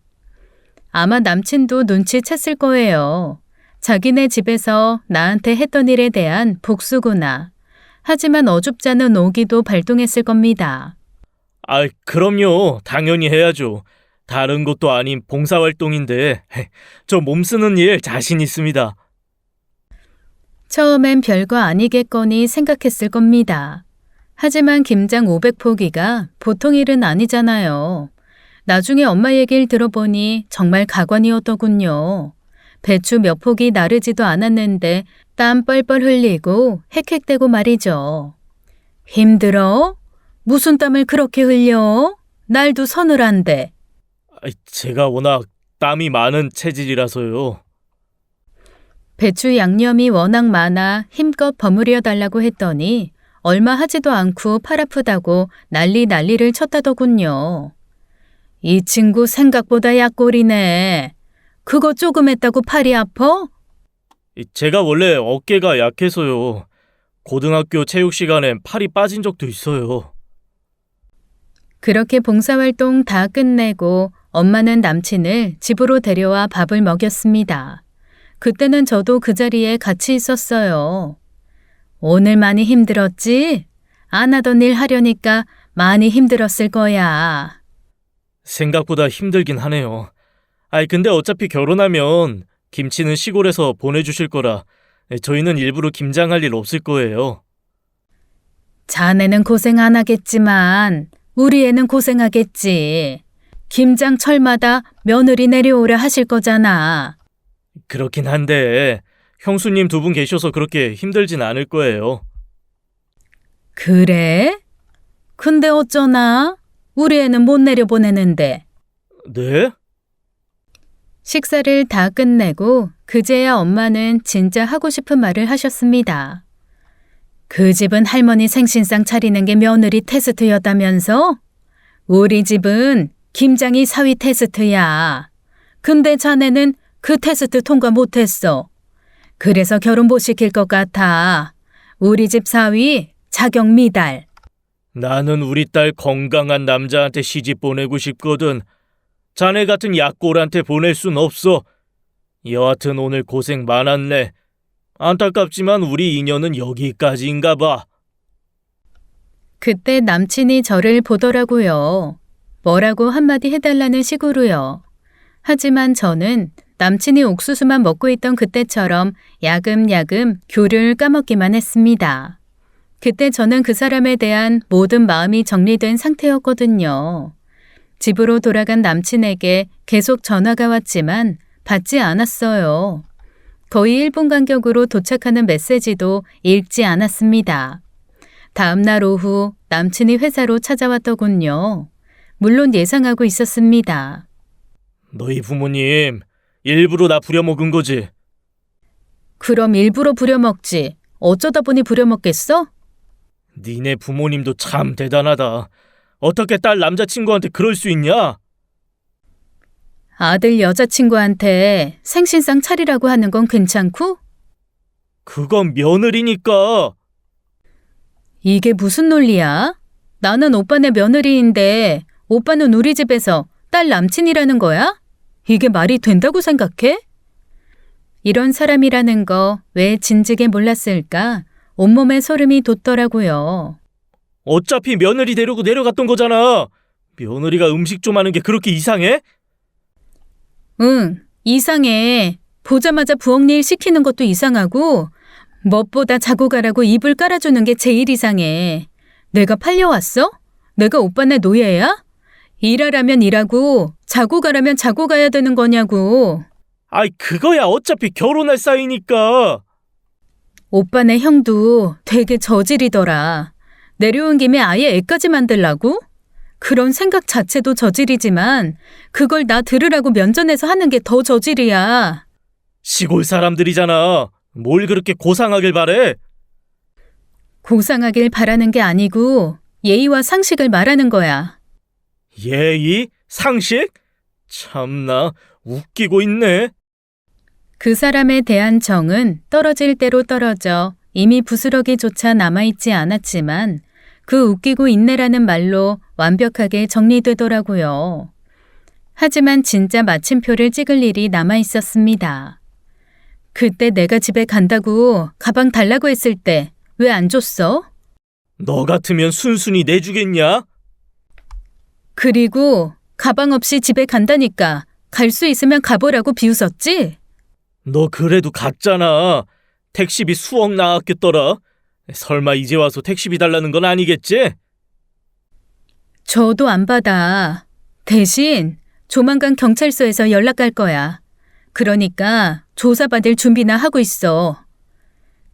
아마 남친도 눈치챘을 거예요. 자기네 집에서 나한테 했던 일에 대한 복수구나. 하지만 어줍잖은 오기도 발동했을 겁니다. 그럼요. 당연히 해야죠. 다른 것도 아닌 봉사활동인데 저 몸 쓰는 일 자신 있습니다. 처음엔 별거 아니겠거니 생각했을 겁니다. 하지만 김장 500포기가 보통 일은 아니잖아요. 나중에 엄마 얘기를 들어보니 정말 가관이었더군요. 배추 몇 포기 나르지도 않았는데 땀 뻘뻘 흘리고 헥헥대고 말이죠. 힘들어? 무슨 땀을 그렇게 흘려? 날도 서늘한데. 제가 워낙 땀이 많은 체질이라서요. 배추 양념이 워낙 많아 힘껏 버무려 달라고 했더니 얼마 하지도 않고 팔 아프다고 난리를 쳤다더군요. 이 친구 생각보다 약골이네. 그거 조금 했다고 팔이 아파? 제가 원래 어깨가 약해서요. 고등학교 체육 시간엔 팔이 빠진 적도 있어요. 그렇게 봉사활동 다 끝내고 엄마는 남친을 집으로 데려와 밥을 먹였습니다. 그때는 저도 그 자리에 같이 있었어요. 오늘 많이 힘들었지? 안 하던 일 하려니까 많이 힘들었을 거야. 생각보다 힘들긴 하네요. 근데 어차피 결혼하면 김치는 시골에서 보내주실 거라 저희는 일부러 김장할 일 없을 거예요. 자네는 고생 안 하겠지만 우리 애는 고생하겠지. 김장철마다 며느리 내려오라 하실 거잖아. 그렇긴 한데 형수님 2분 계셔서 그렇게 힘들진 않을 거예요. 그래? 근데 어쩌나? 우리 애는 못 내려보내는데. 네? 식사를 다 끝내고 그제야 엄마는 진짜 하고 싶은 말을 하셨습니다. 그 집은 할머니 생신상 차리는 게 며느리 테스트였다면서? 우리 집은 김장이 사위 테스트야. 근데 자네는 그 테스트 통과 못했어. 그래서 결혼 못 시킬 것 같아. 우리 집 사위 자격 미달. 나는 우리 딸 건강한 남자한테 시집 보내고 싶거든. 자네 같은 약골한테 보낼 순 없어. 여하튼 오늘 고생 많았네. 안타깝지만 우리 인연은 여기까지인가 봐. 그때 남친이 저를 보더라고요. 뭐라고 한마디 해달라는 식으로요. 하지만 저는 남친이 옥수수만 먹고 있던 그때처럼 야금야금 귤을 까먹기만 했습니다. 그때 저는 그 사람에 대한 모든 마음이 정리된 상태였거든요. 집으로 돌아간 남친에게 계속 전화가 왔지만 받지 않았어요. 거의 1분 간격으로 도착하는 메시지도 읽지 않았습니다. 다음 날 오후 남친이 회사로 찾아왔더군요. 물론 예상하고 있었습니다. 너희 부모님 일부러 나 부려먹은 거지? 그럼 일부러 부려먹지. 어쩌다 보니 부려먹겠어? 니네 부모님도 참 대단하다. 어떻게 딸 남자친구한테 그럴 수 있냐? 아들 여자친구한테 생신상 차리라고 하는 건 괜찮고? 그건 며느리니까. 이게 무슨 논리야? 나는 오빠네 며느리인데 오빠는 우리 집에서 딸 남친이라는 거야? 이게 말이 된다고 생각해? 이런 사람이라는 거 왜 진즉에 몰랐을까? 온몸에 소름이 돋더라고요. 어차피 며느리 데리고 내려갔던 거잖아. 며느리가 음식 좀 하는 게 그렇게 이상해? 응, 이상해. 보자마자 부엌일 시키는 것도 이상하고 무엇보다 자고 가라고 이불 깔아주는 게 제일 이상해. 내가 팔려왔어? 내가 오빠네 노예야? 일하라면 일하고 자고 가라면 자고 가야 되는 거냐고. 아이, 그거야 어차피 결혼할 사이니까. 오빠네 형도 되게 저질이더라. 내려온 김에 아예 애까지 만들라고? 그런 생각 자체도 저질이지만 그걸 나 들으라고 면전에서 하는 게 더 저질이야. 시골 사람들이잖아. 뭘 그렇게 고상하길 바래? 고상하길 바라는 게 아니고 예의와 상식을 말하는 거야. 예의? 상식? 참나, 웃기고 있네. 그 사람에 대한 정은 떨어질 대로 떨어져 이미 부스러기조차 남아있지 않았지만 그 웃기고 있네라는 말로 완벽하게 정리되더라고요. 하지만 진짜 마침표를 찍을 일이 남아있었습니다. 그때 내가 집에 간다고 가방 달라고 했을 때 왜 안 줬어? 너 같으면 순순히 내주겠냐? 그리고 가방 없이 집에 간다니까 갈 수 있으면 가보라고 비웃었지? 너 그래도 갔잖아. 택시비 수억 나왔겠더라. 설마 이제 와서 택시비 달라는 건 아니겠지? 저도 안 받아. 대신 조만간 경찰서에서 연락 갈 거야. 그러니까 조사받을 준비나 하고 있어.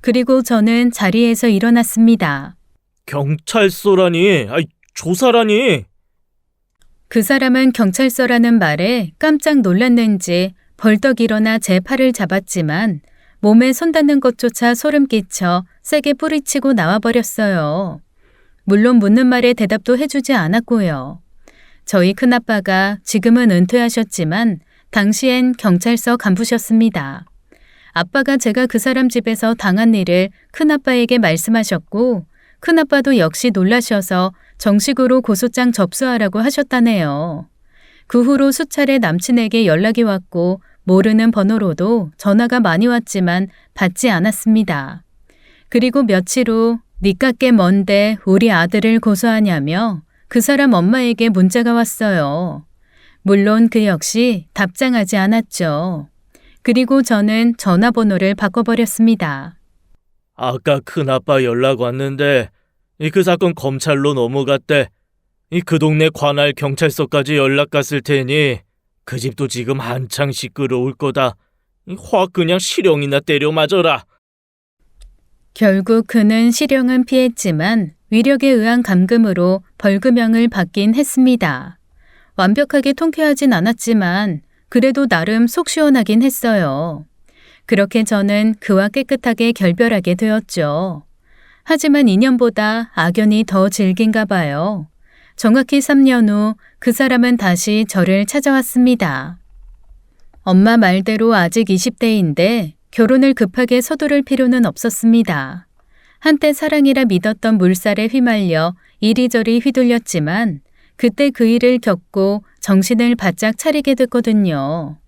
그리고 저는 자리에서 일어났습니다. 경찰서라니, 아이, 조사라니. 그 사람은 경찰서라는 말에 깜짝 놀랐는지 벌떡 일어나 제 팔을 잡았지만 몸에 손 닿는 것조차 소름 끼쳐 세게 뿌리치고 나와버렸어요. 물론 묻는 말에 대답도 해주지 않았고요. 저희 큰아빠가 지금은 은퇴하셨지만 당시엔 경찰서 간부셨습니다. 아빠가 제가 그 사람 집에서 당한 일을 큰아빠에게 말씀하셨고 큰아빠도 역시 놀라셔서 정식으로 고소장 접수하라고 하셨다네요. 그 후로 수차례 남친에게 연락이 왔고 모르는 번호로도 전화가 많이 왔지만 받지 않았습니다. 그리고 며칠 후 니깎게 뭔데 우리 아들을 고소하냐며 그 사람 엄마에게 문자가 왔어요. 물론 그 역시 답장하지 않았죠. 그리고 저는 전화번호를 바꿔버렸습니다. 아까 큰아빠 연락 왔는데 그 사건 검찰로 넘어갔대. 그 동네 관할 경찰서까지 연락 갔을 테니 그 집도 지금 한창 시끄러울 거다. 확 그냥 실형이나 때려 맞아라. 결국 그는 실형은 피했지만 위력에 의한 감금으로 벌금형을 받긴 했습니다. 완벽하게 통쾌하진 않았지만 그래도 나름 속 시원하긴 했어요. 그렇게 저는 그와 깨끗하게 결별하게 되었죠. 하지만 2년보다 악연이 더 질긴가 봐요. 정확히 3년 후 그 사람은 다시 저를 찾아왔습니다. 엄마 말대로 아직 20대인데 결혼을 급하게 서두를 필요는 없었습니다. 한때 사랑이라 믿었던 물살에 휘말려 이리저리 휘둘렸지만 그때 그 일을 겪고 정신을 바짝 차리게 됐거든요.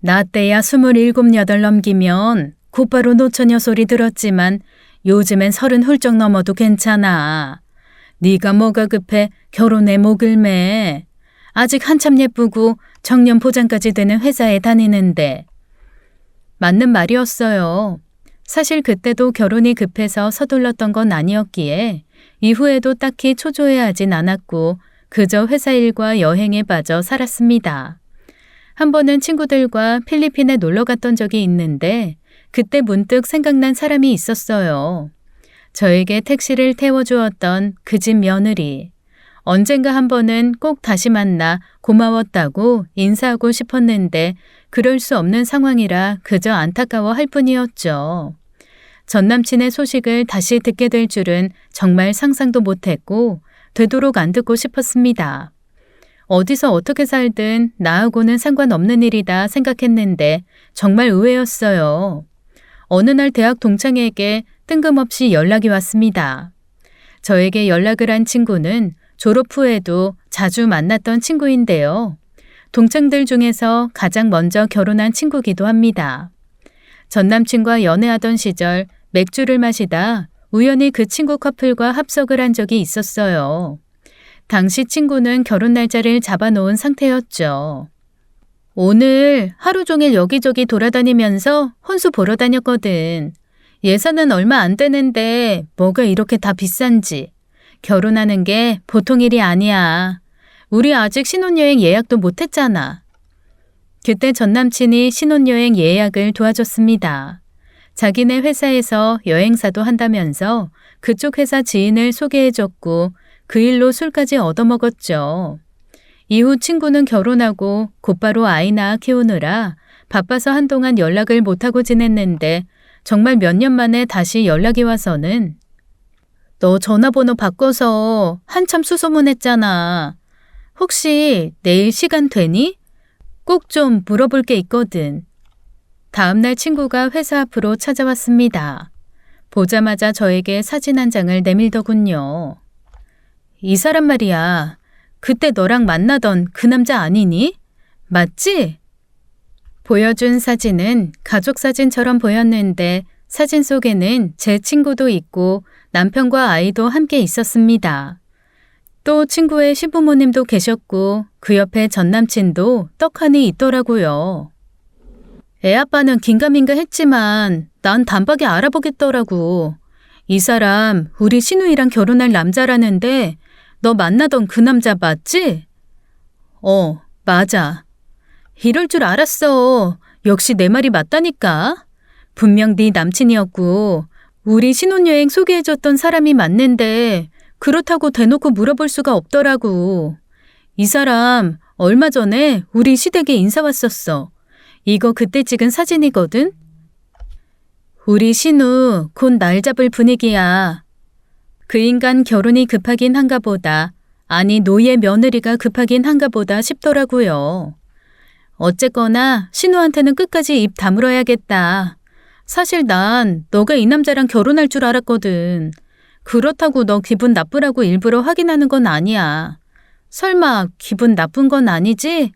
나 때야 27, 8 넘기면 곧바로 노처녀 소리 들었지만 요즘엔 30 훌쩍 넘어도 괜찮아. 네가 뭐가 급해 결혼에 목을 매. 아직 한참 예쁘고 정년 보장까지 되는 회사에 다니는데. 맞는 말이었어요. 사실 그때도 결혼이 급해서 서둘렀던 건 아니었기에 이후에도 딱히 초조해하진 않았고 그저 회사 일과 여행에 빠져 살았습니다. 한 번은 친구들과 필리핀에 놀러 갔던 적이 있는데 그때 문득 생각난 사람이 있었어요. 저에게 택시를 태워주었던 그 집 며느리. 언젠가 한 번은 꼭 다시 만나 고마웠다고 인사하고 싶었는데 그럴 수 없는 상황이라 그저 안타까워할 뿐이었죠. 전 남친의 소식을 다시 듣게 될 줄은 정말 상상도 못했고 되도록 안 듣고 싶었습니다. 어디서 어떻게 살든 나하고는 상관없는 일이다 생각했는데 정말 의외였어요. 어느 날 대학 동창에게 뜬금없이 연락이 왔습니다. 저에게 연락을 한 친구는 졸업 후에도 자주 만났던 친구인데요. 동창들 중에서 가장 먼저 결혼한 친구기도 합니다. 전 남친과 연애하던 시절 맥주를 마시다 우연히 그 친구 커플과 합석을 한 적이 있었어요. 당시 친구는 결혼 날짜를 잡아놓은 상태였죠. 오늘 하루 종일 여기저기 돌아다니면서 혼수 보러 다녔거든. 예산은 얼마 안 되는데 뭐가 이렇게 다 비싼지. 결혼하는 게 보통 일이 아니야. 우리 아직 신혼여행 예약도 못했잖아. 그때 전 남친이 신혼여행 예약을 도와줬습니다. 자기네 회사에서 여행사도 한다면서 그쪽 회사 지인을 소개해줬고 그 일로 술까지 얻어먹었죠. 이후 친구는 결혼하고 곧바로 아이 낳아 키우느라 바빠서 한동안 연락을 못하고 지냈는데 정말 몇 년 만에 다시 연락이 와서는 너 전화번호 바꿔서 한참 수소문했잖아. 혹시 내일 시간 되니? 꼭 좀 물어볼 게 있거든. 다음날 친구가 회사 앞으로 찾아왔습니다. 보자마자 저에게 사진 한 장을 내밀더군요. 이 사람 말이야. 그때 너랑 만나던 그 남자 아니니? 맞지? 보여준 사진은 가족 사진처럼 보였는데 사진 속에는 제 친구도 있고 남편과 아이도 함께 있었습니다. 또 친구의 시부모님도 계셨고 그 옆에 전 남친도 떡하니 있더라고요. 애 아빠는 긴가민가 했지만 난 단박에 알아보겠더라고. 이 사람 우리 신우이랑 결혼할 남자라는데 너 만나던 그 남자 맞지? 맞아. 이럴 줄 알았어. 역시 내 말이 맞다니까. 분명 네 남친이었고 우리 신혼여행 소개해줬던 사람이 맞는데 그렇다고 대놓고 물어볼 수가 없더라고. 이 사람 얼마 전에 우리 시댁에 인사 왔었어. 이거 그때 찍은 사진이거든? 우리 신우 곧 날 잡을 분위기야. 그 인간 결혼이 급하긴 한가 보다. 아니 노예 며느리가 급하긴 한가 보다 싶더라고요. 어쨌거나 신우한테는 끝까지 입 다물어야겠다. 사실 난 너가 이 남자랑 결혼할 줄 알았거든. 그렇다고 너 기분 나쁘라고 일부러 확인하는 건 아니야. 설마 기분 나쁜 건 아니지?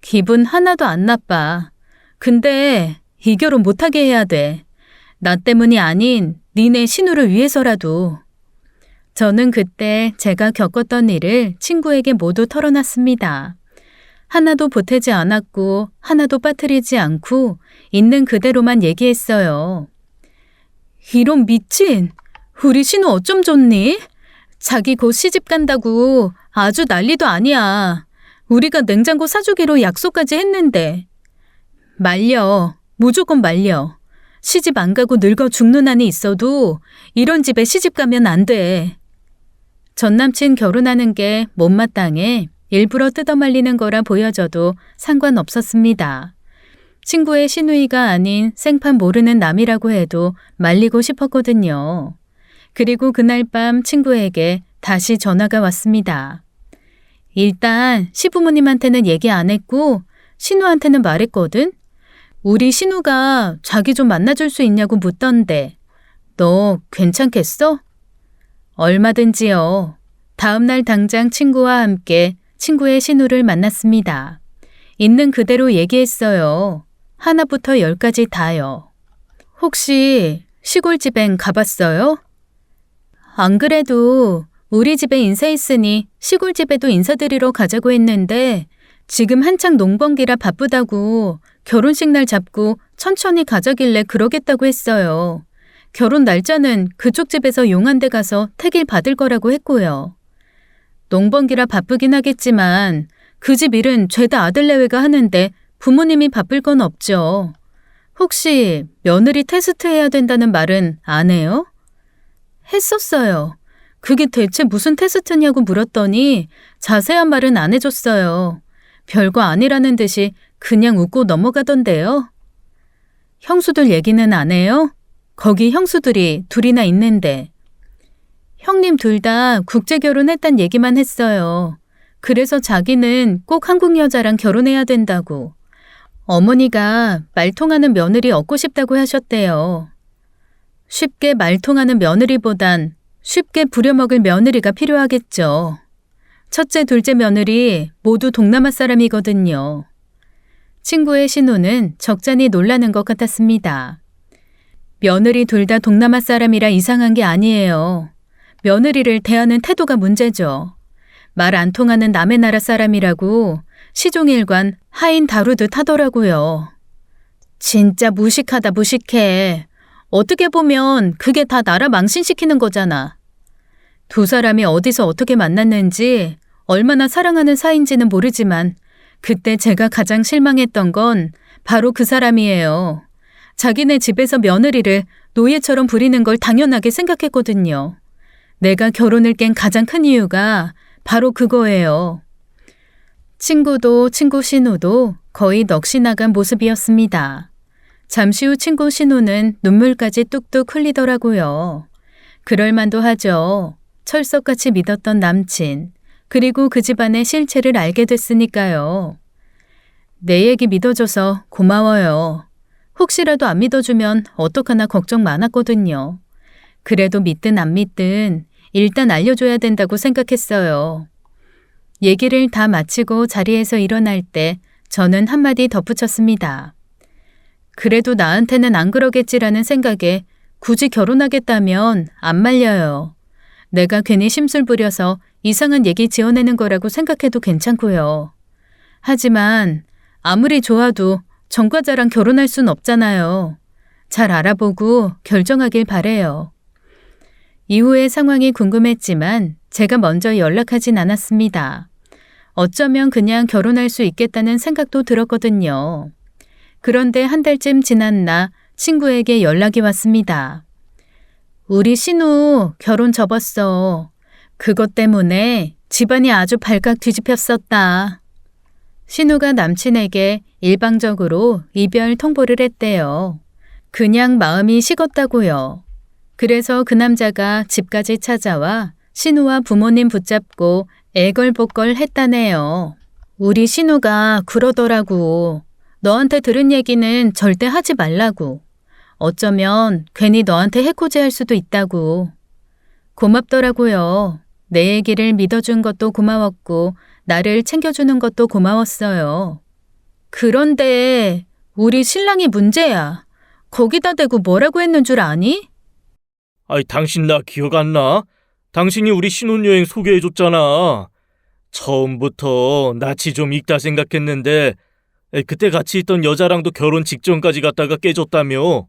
기분 하나도 안 나빠. 근데 이 결혼 못하게 해야 돼. 나 때문이 아닌 니네 신우를 위해서라도. 저는 그때 제가 겪었던 일을 친구에게 모두 털어놨습니다. 하나도 보태지 않았고 하나도 빠뜨리지 않고 있는 그대로만 얘기했어요. 이런 미친! 우리 신우 어쩜 좋니? 자기 곧 시집 간다고 아주 난리도 아니야. 우리가 냉장고 사주기로 약속까지 했는데. 말려. 무조건 말려. 시집 안 가고 늙어 죽는 한이 있어도 이런 집에 시집 가면 안 돼. 전 남친 결혼하는 게 못마땅해 일부러 뜯어말리는 거라 보여져도 상관없었습니다. 친구의 시누이가 아닌 생판 모르는 남이라고 해도 말리고 싶었거든요. 그리고 그날 밤 친구에게 다시 전화가 왔습니다. 일단 시부모님한테는 얘기 안 했고 신우한테는 말했거든? 우리 신우가 자기 좀 만나줄 수 있냐고 묻던데 너 괜찮겠어? 얼마든지요. 다음날 당장 친구와 함께 친구의 신우를 만났습니다. 있는 그대로 얘기했어요. 하나부터 10까지 다요. 혹시 시골집엔 가봤어요? 안 그래도 우리 집에 인사 있으니 시골집에도 인사드리러 가자고 했는데 지금 한창 농번기라 바쁘다고 결혼식 날 잡고 천천히 가자길래 그러겠다고 했어요. 결혼 날짜는 그쪽 집에서 용한데 가서 택일 받을 거라고 했고요. 농번기라 바쁘긴 하겠지만 그 집 일은 죄다 아들 내외가 하는데 부모님이 바쁠 건 없죠. 혹시 며느리 테스트해야 된다는 말은 안 해요? 했었어요. 그게 대체 무슨 테스트냐고 물었더니 자세한 말은 안 해줬어요. 별거 아니라는 듯이 그냥 웃고 넘어가던데요. 형수들 얘기는 안 해요? 거기 형수들이 둘이나 있는데. 형님 둘 다 국제 결혼했단 얘기만 했어요. 그래서 자기는 꼭 한국 여자랑 결혼해야 된다고. 어머니가 말 통하는 며느리 얻고 싶다고 하셨대요. 쉽게 말 통하는 며느리보단 쉽게 부려먹을 며느리가 필요하겠죠. 첫째, 둘째 며느리 모두 동남아 사람이거든요. 친구의 신우는 적잖이 놀라는 것 같았습니다. 며느리 둘 다 동남아 사람이라 이상한 게 아니에요. 며느리를 대하는 태도가 문제죠. 말 안 통하는 남의 나라 사람이라고 시종일관 하인 다루듯 하더라고요. 진짜 무식하다 무식해. 어떻게 보면 그게 다 나라 망신시키는 거잖아. 두 사람이 어디서 어떻게 만났는지 얼마나 사랑하는 사이인지는 모르지만 그때 제가 가장 실망했던 건 바로 그 사람이에요. 자기네 집에서 며느리를 노예처럼 부리는 걸 당연하게 생각했거든요. 내가 결혼을 깬 가장 큰 이유가 바로 그거예요. 친구도 친구 신우도 거의 넋이 나간 모습이었습니다. 잠시 후 친구 신우는 눈물까지 뚝뚝 흘리더라고요. 그럴만도 하죠. 철석같이 믿었던 남친, 그리고 그 집안의 실체를 알게 됐으니까요. 내 얘기 믿어줘서 고마워요. 혹시라도 안 믿어주면 어떡하나 걱정 많았거든요. 그래도 믿든 안 믿든 일단 알려줘야 된다고 생각했어요. 얘기를 다 마치고 자리에서 일어날 때 저는 한마디 덧붙였습니다. 그래도 나한테는 안 그러겠지라는 생각에 굳이 결혼하겠다면 안 말려요. 내가 괜히 심술 부려서 이상한 얘기 지어내는 거라고 생각해도 괜찮고요. 하지만 아무리 좋아도 전과자랑 결혼할 순 없잖아요. 잘 알아보고 결정하길 바래요. 이후의 상황이 궁금했지만 제가 먼저 연락하진 않았습니다. 어쩌면 그냥 결혼할 수 있겠다는 생각도 들었거든요. 그런데 한 달쯤 지났나 친구에게 연락이 왔습니다. 우리 신우 결혼 접었어. 그것 때문에 집안이 아주 발칵 뒤집혔었다. 신우가 남친에게 일방적으로 이별 통보를 했대요. 그냥 마음이 식었다고요. 그래서 그 남자가 집까지 찾아와 신우와 부모님 붙잡고 애걸복걸 했다네요. 우리 신우가 그러더라고. 너한테 들은 얘기는 절대 하지 말라고. 어쩌면 괜히 너한테 해코지 할 수도 있다고. 고맙더라고요. 내 얘기를 믿어준 것도 고마웠고 나를 챙겨주는 것도 고마웠어요. 그런데 우리 신랑이 문제야. 거기다 대고 뭐라고 했는 줄 아니? 아이, 당신 나 기억 안 나? 당신이 우리 신혼여행 소개해줬잖아. 처음부터 낯이 좀 익다 생각했는데 그때 같이 있던 여자랑도 결혼 직전까지 갔다가 깨졌다며.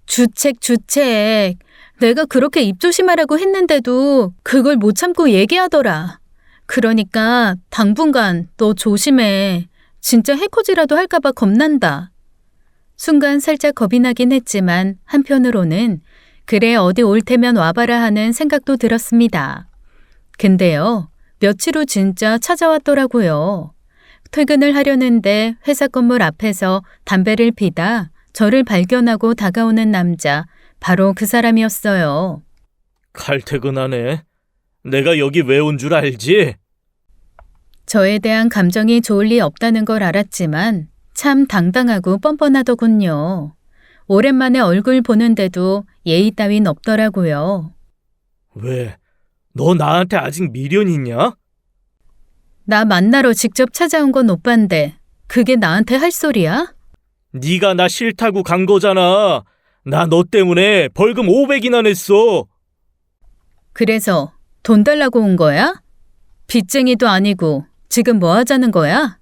주책. 내가 그렇게 입 조심하라고 했는데도 그걸 못 참고 얘기하더라. 그러니까 당분간 너 조심해. 진짜 해코지라도 할까봐 겁난다. 순간 살짝 겁이 나긴 했지만 한편으로는 그래 어디 올 테면 와봐라 하는 생각도 들었습니다. 근데요, 며칠 후 진짜 찾아왔더라고요. 퇴근을 하려는데 회사 건물 앞에서 담배를 피다 저를 발견하고 다가오는 남자, 바로 그 사람이었어요. 칼퇴근하네. 내가 여기 왜 온 줄 알지? 저에 대한 감정이 좋을 리 없다는 걸 알았지만 참 당당하고 뻔뻔하더군요. 오랜만에 얼굴 보는데도 예의 따윈 없더라고요. 왜? 너 나한테 아직 미련 있냐? 나 만나러 직접 찾아온 건 오빠인데 그게 나한테 할 소리야? 네가 나 싫다고 간 거잖아. 나 너 때문에 벌금 500이나 냈어. 그래서 돈 달라고 온 거야? 빚쟁이도 아니고 지금 뭐 하자는 거야?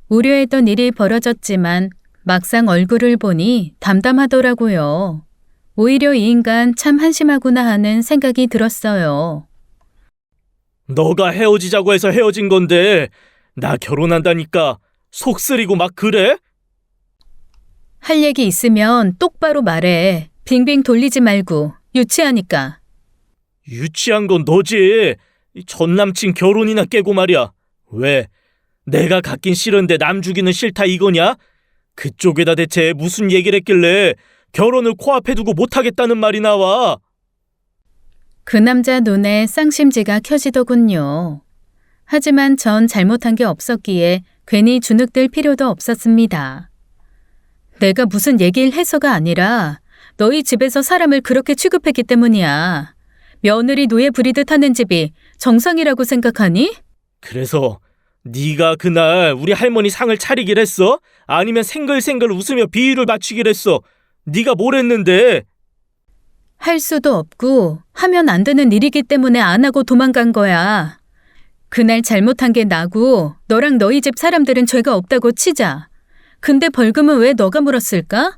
우려했던 일이 벌어졌지만 막상 얼굴을 보니 담담하더라고요. 오히려 이 인간 참 한심하구나 하는 생각이 들었어요. 너가 헤어지자고 해서 헤어진 건데 나 결혼한다니까 속 쓰리고 막 그래? 할 얘기 있으면 똑바로 말해. 빙빙 돌리지 말고. 유치하니까. 유치한 건 너지. 전 남친 결혼이나 깨고 말이야. 왜? 내가 갖긴 싫은데 남 주기는 싫다 이거냐? 그쪽에다 대체 무슨 얘기를 했길래 결혼을 코앞에 두고 못하겠다는 말이 나와? 그 남자 눈에 쌍심지가 켜지더군요. 하지만 전 잘못한 게 없었기에 괜히 주눅들 필요도 없었습니다. 내가 무슨 얘기를 해서가 아니라 너희 집에서 사람을 그렇게 취급했기 때문이야. 며느리 노예 부리듯 하는 집이 정상이라고 생각하니? 그래서 네가 그날 우리 할머니 상을 차리길 했어? 아니면 생글생글 웃으며 비위를 맞추길 했어? 네가 뭘 했는데? 할 수도 없고 하면 안 되는 일이기 때문에 안 하고 도망간 거야. 그날 잘못한 게 나고 너랑 너희 집 사람들은 죄가 없다고 치자. 근데 벌금은 왜 너가 물었을까?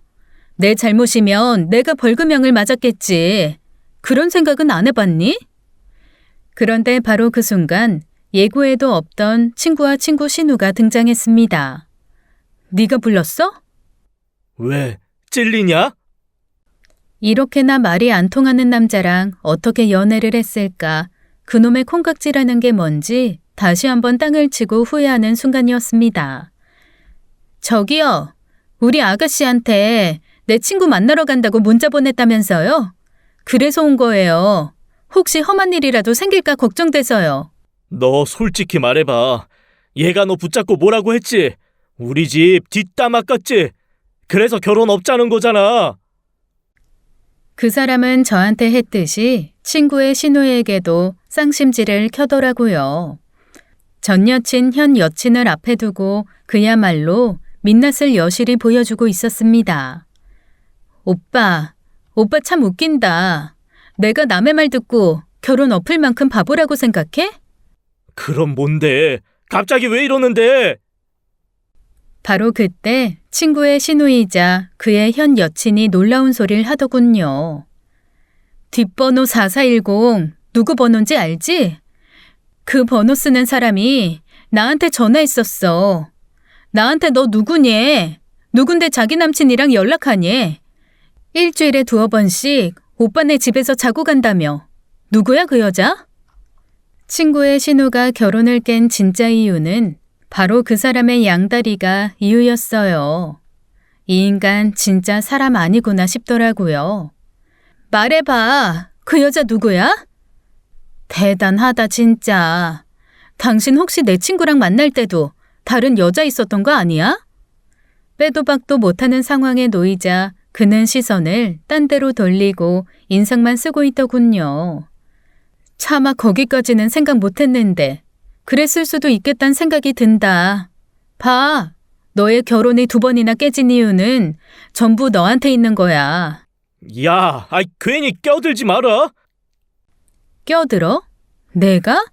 내 잘못이면 내가 벌금형을 맞았겠지. 그런 생각은 안 해봤니? 그런데 바로 그 순간 예고에도 없던 친구와 친구 신우가 등장했습니다. 네가 불렀어? 왜? 찔리냐? 이렇게나 말이 안 통하는 남자랑 어떻게 연애를 했을까? 그놈의 콩깍지라는 게 뭔지 다시 한번 땅을 치고 후회하는 순간이었습니다. 저기요, 우리 아가씨한테 내 친구 만나러 간다고 문자 보냈다면서요? 그래서 온 거예요. 혹시 험한 일이라도 생길까 걱정돼서요. 너 솔직히 말해봐. 얘가 너 붙잡고 뭐라고 했지? 우리 집 뒷담 아깝지? 그래서 결혼 없자는 거잖아. 그 사람은 저한테 했듯이 친구의 신우에게도 쌍심지를 켜더라고요. 전 여친, 현 여친을 앞에 두고 그야말로 민낯을 여실히 보여주고 있었습니다. 오빠 참 웃긴다. 내가 남의 말 듣고 결혼 엎을 만큼 바보라고 생각해? 그럼 뭔데? 갑자기 왜 이러는데? 바로 그때 친구의 신우이자 그의 현 여친이 놀라운 소리를 하더군요. 뒷번호 4410 누구 번호인지 알지? 그 번호 쓰는 사람이 나한테 전화했었어. 나한테 너 누구니? 누군데 자기 남친이랑 연락하니? 일주일에 2번씩 오빠네 집에서 자고 간다며. 누구야 그 여자? 친구의 신우가 결혼을 깬 진짜 이유는 바로 그 사람의 양다리가 이유였어요. 이 인간 진짜 사람 아니구나 싶더라고요. 말해봐. 그 여자 누구야? 대단하다 진짜. 당신 혹시 내 친구랑 만날 때도 다른 여자 있었던 거 아니야? 빼도 박도 못하는 상황에 놓이자 그는 시선을 딴 데로 돌리고 인상만 쓰고 있더군요. 차마 거기까지는 생각 못했는데 그랬을 수도 있겠다는 생각이 든다. 봐, 너의 결혼이 2번이나 깨진 이유는 전부 너한테 있는 거야. 야, 괜히 껴들지 마라. 껴들어? 내가?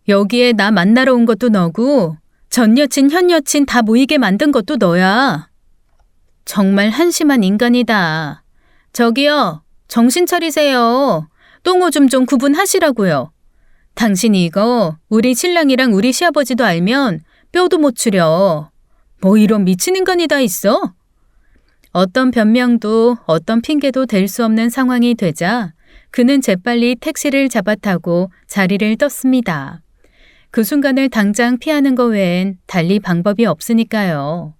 여기에 나 만나러 온 것도 너고 전 여친, 현 여친 다 모이게 만든 것도 너야. 정말 한심한 인간이다. 저기요, 정신 차리세요. 똥오줌 좀 구분하시라고요. 당신 이거 우리 신랑이랑 우리 시아버지도 알면 뼈도 못 추려. 뭐 이런 미친 인간이 다 있어? 어떤 변명도 어떤 핑계도 댈 수 없는 상황이 되자 그는 재빨리 택시를 잡아타고 자리를 떴습니다. 그 순간을 당장 피하는 것 외엔 달리 방법이 없으니까요.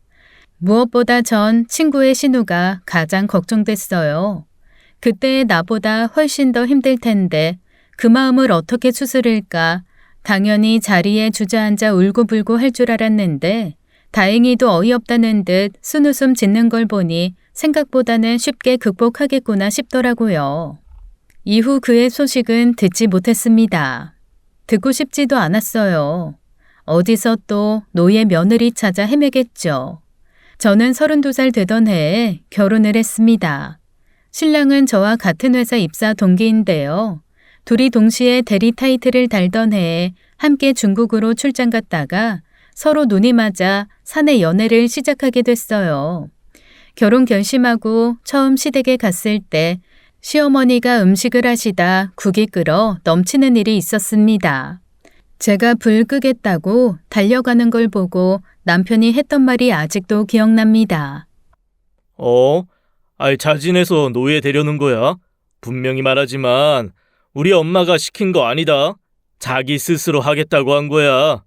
무엇보다 전 친구의 신우가 가장 걱정됐어요. 그때의 나보다 훨씬 더 힘들 텐데 그 마음을 어떻게 추스를까? 당연히 자리에 주저앉아 울고불고 할 줄 알았는데 다행히도 어이없다는 듯 순웃음 짓는 걸 보니 생각보다는 쉽게 극복하겠구나 싶더라고요. 이후 그의 소식은 듣지 못했습니다. 듣고 싶지도 않았어요. 어디서 또 노예 며느리 찾아 헤매겠죠. 저는 32살 되던 해에 결혼을 했습니다. 신랑은 저와 같은 회사 입사 동기인데요. 둘이 동시에 대리 타이틀을 달던 해에 함께 중국으로 출장 갔다가 서로 눈이 맞아 사내 연애를 시작하게 됐어요. 결혼 결심하고 처음 시댁에 갔을 때 시어머니가 음식을 하시다 국이 끓어 넘치는 일이 있었습니다. 제가 불 끄겠다고 달려가는 걸 보고 남편이 했던 말이 아직도 기억납니다. 잘 지내서 노예 되려는 거야? 분명히 말하지만 우리 엄마가 시킨 거 아니다. 자기 스스로 하겠다고 한 거야.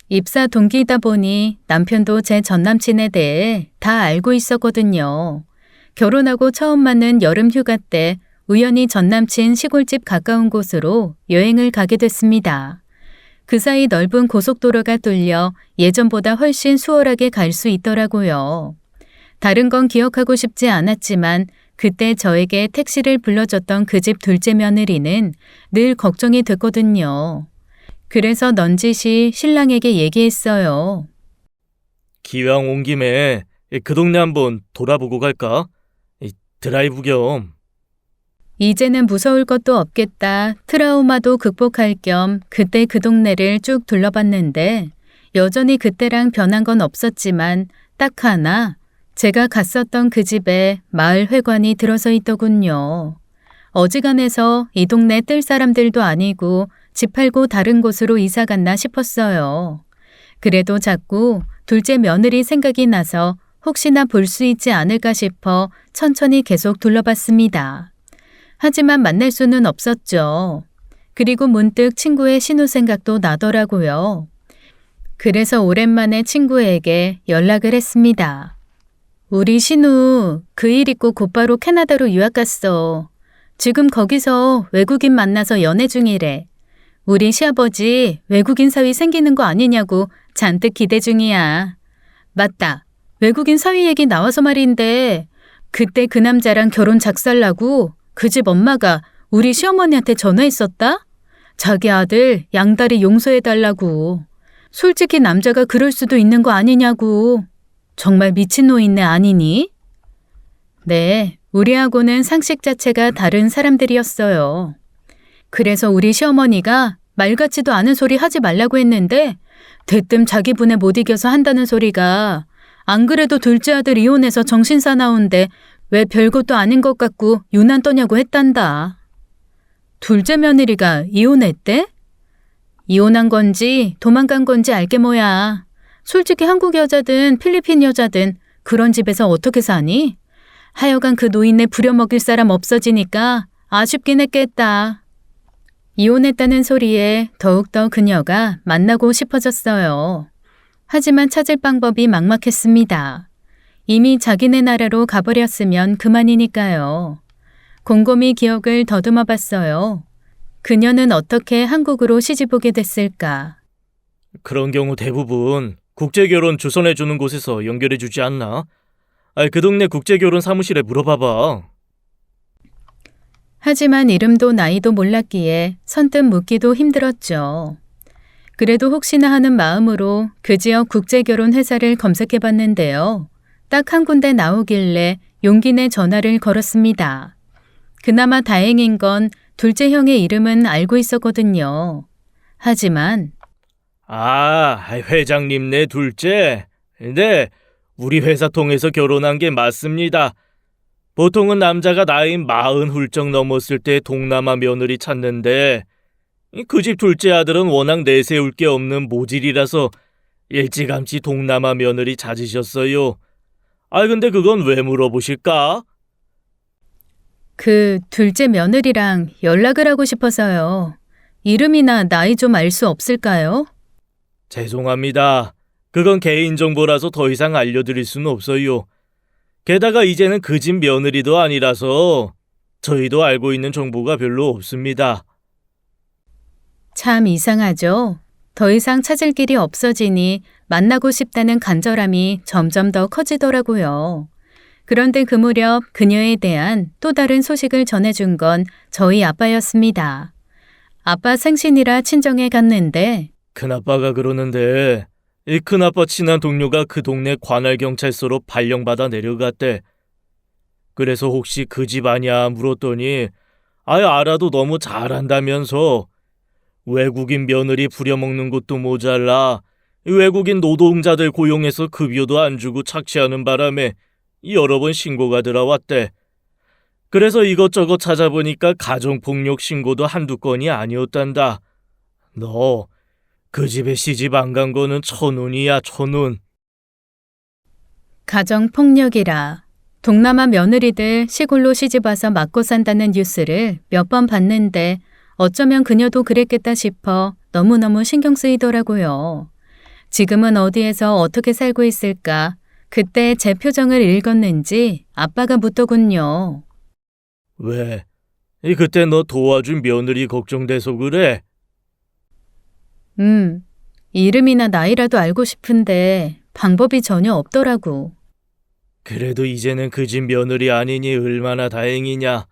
입사 동기이다 보니 남편도 제 전남친에 대해 다 알고 있었거든요. 결혼하고 처음 맞는 여름 휴가 때 우연히 전남친 시골집 가까운 곳으로 여행을 가게 됐습니다. 그 사이 넓은 고속도로가 뚫려 예전보다 훨씬 수월하게 갈 수 있더라고요. 다른 건 기억하고 싶지 않았지만 그때 저에게 택시를 불러줬던 그 집 둘째 며느리는 늘 걱정이 됐거든요. 그래서 넌지시 신랑에게 얘기했어요. 기왕 온 김에 그 동네 한번 돌아보고 갈까? 드라이브 겸. 이제는 무서울 것도 없겠다. 트라우마도 극복할 겸 그때 그 동네를 쭉 둘러봤는데 여전히 그때랑 변한 건 없었지만 딱 하나 제가 갔었던 그 집에 마을 회관이 들어서 있더군요. 어지간해서 이 동네 뜰 사람들도 아니고 집 팔고 다른 곳으로 이사 갔나 싶었어요. 그래도 자꾸 둘째 며느리 생각이 나서 혹시나 볼 수 있지 않을까 싶어 천천히 계속 둘러봤습니다. 하지만 만날 수는 없었죠. 그리고 문득 친구의 신우 생각도 나더라고요. 그래서 오랜만에 친구에게 연락을 했습니다. 우리 신우 그 일 있고 곧바로 캐나다로 유학 갔어. 지금 거기서 외국인 만나서 연애 중이래. 우리 시아버지 외국인 사위 생기는 거 아니냐고 잔뜩 기대 중이야. 맞다. 외국인 사위 얘기 나와서 말인데 그때 그 남자랑 결혼 작살나고 그 집 엄마가 우리 시어머니한테 전화했었다? 자기 아들 양다리 용서해달라고. 솔직히 남자가 그럴 수도 있는 거 아니냐고. 정말 미친 노인네 아니니? 네, 우리하고는 상식 자체가 다른 사람들이었어요. 그래서 우리 시어머니가 말 같지도 않은 소리 하지 말라고 했는데 대뜸 자기 분에 못 이겨서 한다는 소리가 안 그래도 둘째 아들 이혼해서 정신 사나운데 왜 별것도 아닌 것 같고 유난 떠냐고 했단다. 둘째 며느리가 이혼했대? 이혼한 건지 도망간 건지 알게 뭐야. 솔직히 한국 여자든 필리핀 여자든 그런 집에서 어떻게 사니? 하여간 그 노인네 부려먹일 사람 없어지니까 아쉽긴 했겠다. 이혼했다는 소리에 더욱더 그녀가 만나고 싶어졌어요. 하지만 찾을 방법이 막막했습니다. 이미 자기네 나라로 가버렸으면 그만이니까요. 곰곰이 기억을 더듬어 봤어요. 그녀는 어떻게 한국으로 시집오게 됐을까? 그런 경우 대부분 국제결혼 주선해주는 곳에서 연결해주지 않나? 그 동네 국제결혼 사무실에 물어봐봐. 하지만 이름도 나이도 몰랐기에 선뜻 묻기도 힘들었죠. 그래도 혹시나 하는 마음으로 그 지역 국제결혼 회사를 검색해 봤는데요. 딱 한 군데 나오길래 용기 내 전화를 걸었습니다. 그나마 다행인 건 둘째 형의 이름은 알고 있었거든요. 하지만 회장님네 둘째? 네, 우리 회사 통해서 결혼한 게 맞습니다. 보통은 남자가 나이 40 훌쩍 넘었을 때 동남아 며느리 찾는데 그 집 둘째 아들은 워낙 내세울 게 없는 모질이라서 일찌감치 동남아 며느리 찾으셨어요. 근데 그건 왜 물어보실까? 그 둘째 며느리랑 연락을 하고 싶어서요. 이름이나 나이 좀 알 수 없을까요? 죄송합니다. 그건 개인정보라서 더 이상 알려드릴 수는 없어요. 게다가 이제는 그 집 며느리도 아니라서 저희도 알고 있는 정보가 별로 없습니다. 참 이상하죠? 더 이상 찾을 길이 없어지니 만나고 싶다는 간절함이 점점 더 커지더라고요. 그런데 그 무렵 그녀에 대한 또 다른 소식을 전해준 건 저희 아빠였습니다. 아빠 생신이라 친정에 갔는데 큰아빠가 그러는데 이 큰아빠 친한 동료가 그 동네 관할경찰서로 발령받아 내려갔대. 그래서 혹시 그 집 아냐 물었더니 알아도 너무 잘한다면서 외국인 며느리 부려먹는 것도 모자라 외국인 노동자들 고용해서 급여도 안 주고 착취하는 바람에 여러 번 신고가 들어왔대. 그래서 이것저것 찾아보니까 가정폭력 신고도 한두 건이 아니었단다. 너 그 집에 시집 안 간 거는 천운이야, 천운. 가정폭력이라 동남아 며느리들 시골로 시집와서 맞고 산다는 뉴스를 몇 번 봤는데 어쩌면 그녀도 그랬겠다 싶어 너무너무 신경 쓰이더라고요. 지금은 어디에서 어떻게 살고 있을까? 그때 제 표정을 읽었는지 아빠가 묻더군요. 왜? 그때 너 도와준 며느리 걱정돼서 그래. 이름이나 나이라도 알고 싶은데 방법이 전혀 없더라고. 그래도 이제는 그 집 며느리 아니니 얼마나 다행이냐.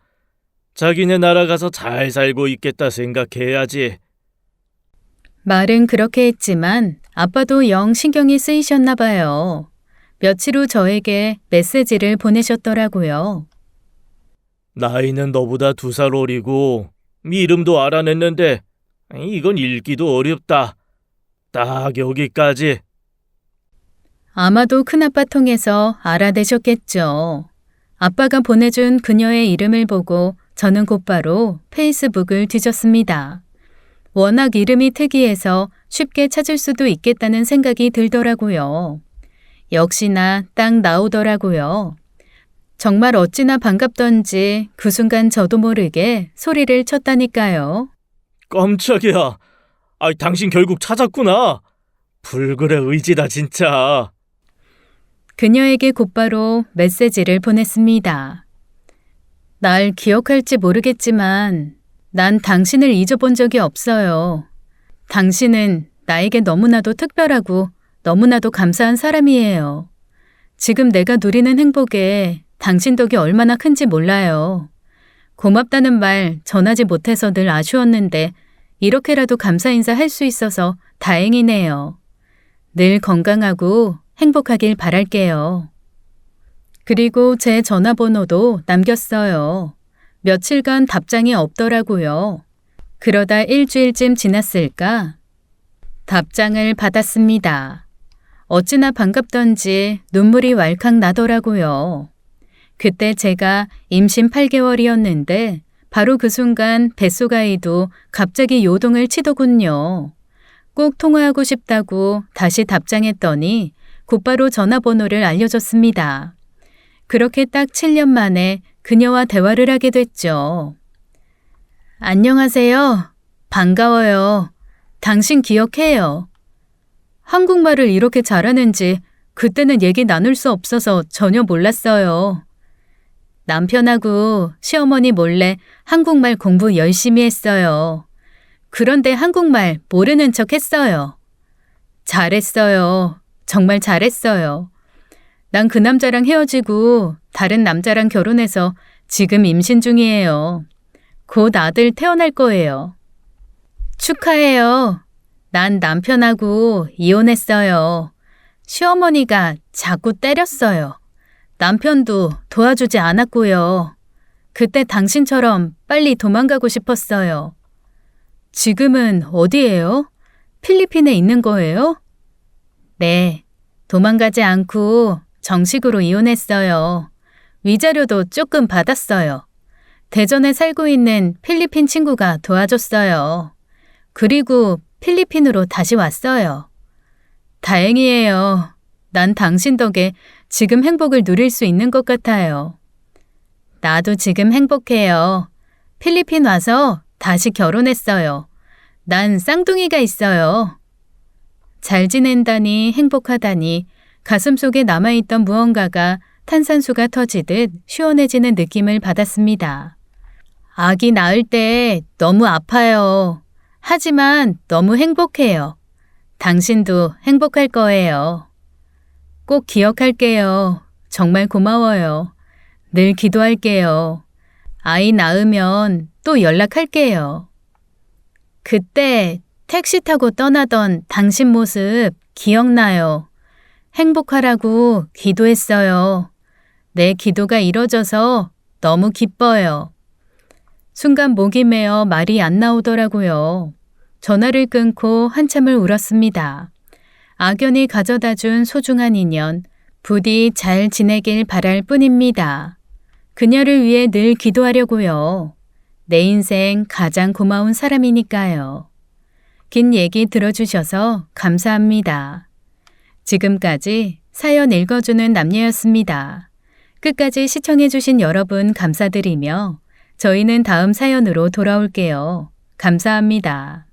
자기네 나라 가서 잘 살고 있겠다 생각해야지. 말은 그렇게 했지만 아빠도 영 신경이 쓰이셨나 봐요. 며칠 후 저에게 메시지를 보내셨더라고요. 나이는 너보다 2살 어리고 이름도 알아냈는데 이건 읽기도 어렵다. 딱 여기까지. 아마도 큰아빠 통해서 알아내셨겠죠. 아빠가 보내준 그녀의 이름을 보고 저는 곧바로 페이스북을 뒤졌습니다. 워낙 이름이 특이해서 쉽게 찾을 수도 있겠다는 생각이 들더라고요. 역시나 딱 나오더라고요. 정말 어찌나 반갑던지 그 순간 저도 모르게 소리를 쳤다니까요. 깜짝이야. 당신 결국 찾았구나. 불굴의 의지다 진짜. 그녀에게 곧바로 메시지를 보냈습니다. 날 기억할지 모르겠지만 난 당신을 잊어본 적이 없어요. 당신은 나에게 너무나도 특별하고 너무나도 감사한 사람이에요. 지금 내가 누리는 행복에 당신 덕이 얼마나 큰지 몰라요. 고맙다는 말 전하지 못해서 늘 아쉬웠는데 이렇게라도 감사 인사할 수 있어서 다행이네요. 늘 건강하고 행복하길 바랄게요. 그리고 제 전화번호도 남겼어요. 며칠간 답장이 없더라고요. 그러다 일주일쯤 지났을까? 답장을 받았습니다. 어찌나 반갑던지 눈물이 왈칵 나더라고요. 그때 제가 임신 8개월이었는데 바로 그 순간 뱃속 아이도 갑자기 요동을 치더군요. 꼭 통화하고 싶다고 다시 답장했더니 곧바로 전화번호를 알려줬습니다. 그렇게 딱 7년 만에 그녀와 대화를 하게 됐죠. 안녕하세요. 반가워요. 당신 기억해요. 한국말을 이렇게 잘하는지 그때는 얘기 나눌 수 없어서 전혀 몰랐어요. 남편하고 시어머니 몰래 한국말 공부 열심히 했어요. 그런데 한국말 모르는 척 했어요. 잘했어요. 정말 잘했어요. 난 그 남자랑 헤어지고 다른 남자랑 결혼해서 지금 임신 중이에요. 곧 아들 태어날 거예요. 축하해요. 난 남편하고 이혼했어요. 시어머니가 자꾸 때렸어요. 남편도 도와주지 않았고요. 그때 당신처럼 빨리 도망가고 싶었어요. 지금은 어디예요? 필리핀에 있는 거예요? 네, 도망가지 않고 정식으로 이혼했어요. 위자료도 조금 받았어요. 대전에 살고 있는 필리핀 친구가 도와줬어요. 그리고 필리핀으로 다시 왔어요. 다행이에요. 난 당신 덕에 지금 행복을 누릴 수 있는 것 같아요. 나도 지금 행복해요. 필리핀 와서 다시 결혼했어요. 난 쌍둥이가 있어요. 잘 지낸다니 행복하다니 가슴속에 남아있던 무언가가 탄산수가 터지듯 시원해지는 느낌을 받았습니다. 아기 낳을 때 너무 아파요. 하지만 너무 행복해요. 당신도 행복할 거예요. 꼭 기억할게요. 정말 고마워요. 늘 기도할게요. 아이 낳으면 또 연락할게요. 그때 택시 타고 떠나던 당신 모습 기억나요. 행복하라고 기도했어요. 내 기도가 이뤄져서 너무 기뻐요. 순간 목이 메어 말이 안 나오더라고요. 전화를 끊고 한참을 울었습니다. 악연이 가져다 준 소중한 인연, 부디 잘 지내길 바랄 뿐입니다. 그녀를 위해 늘 기도하려고요. 내 인생 가장 고마운 사람이니까요. 긴 얘기 들어주셔서 감사합니다. 지금까지 사연 읽어주는 남녀였습니다. 끝까지 시청해주신 여러분 감사드리며 저희는 다음 사연으로 돌아올게요. 감사합니다.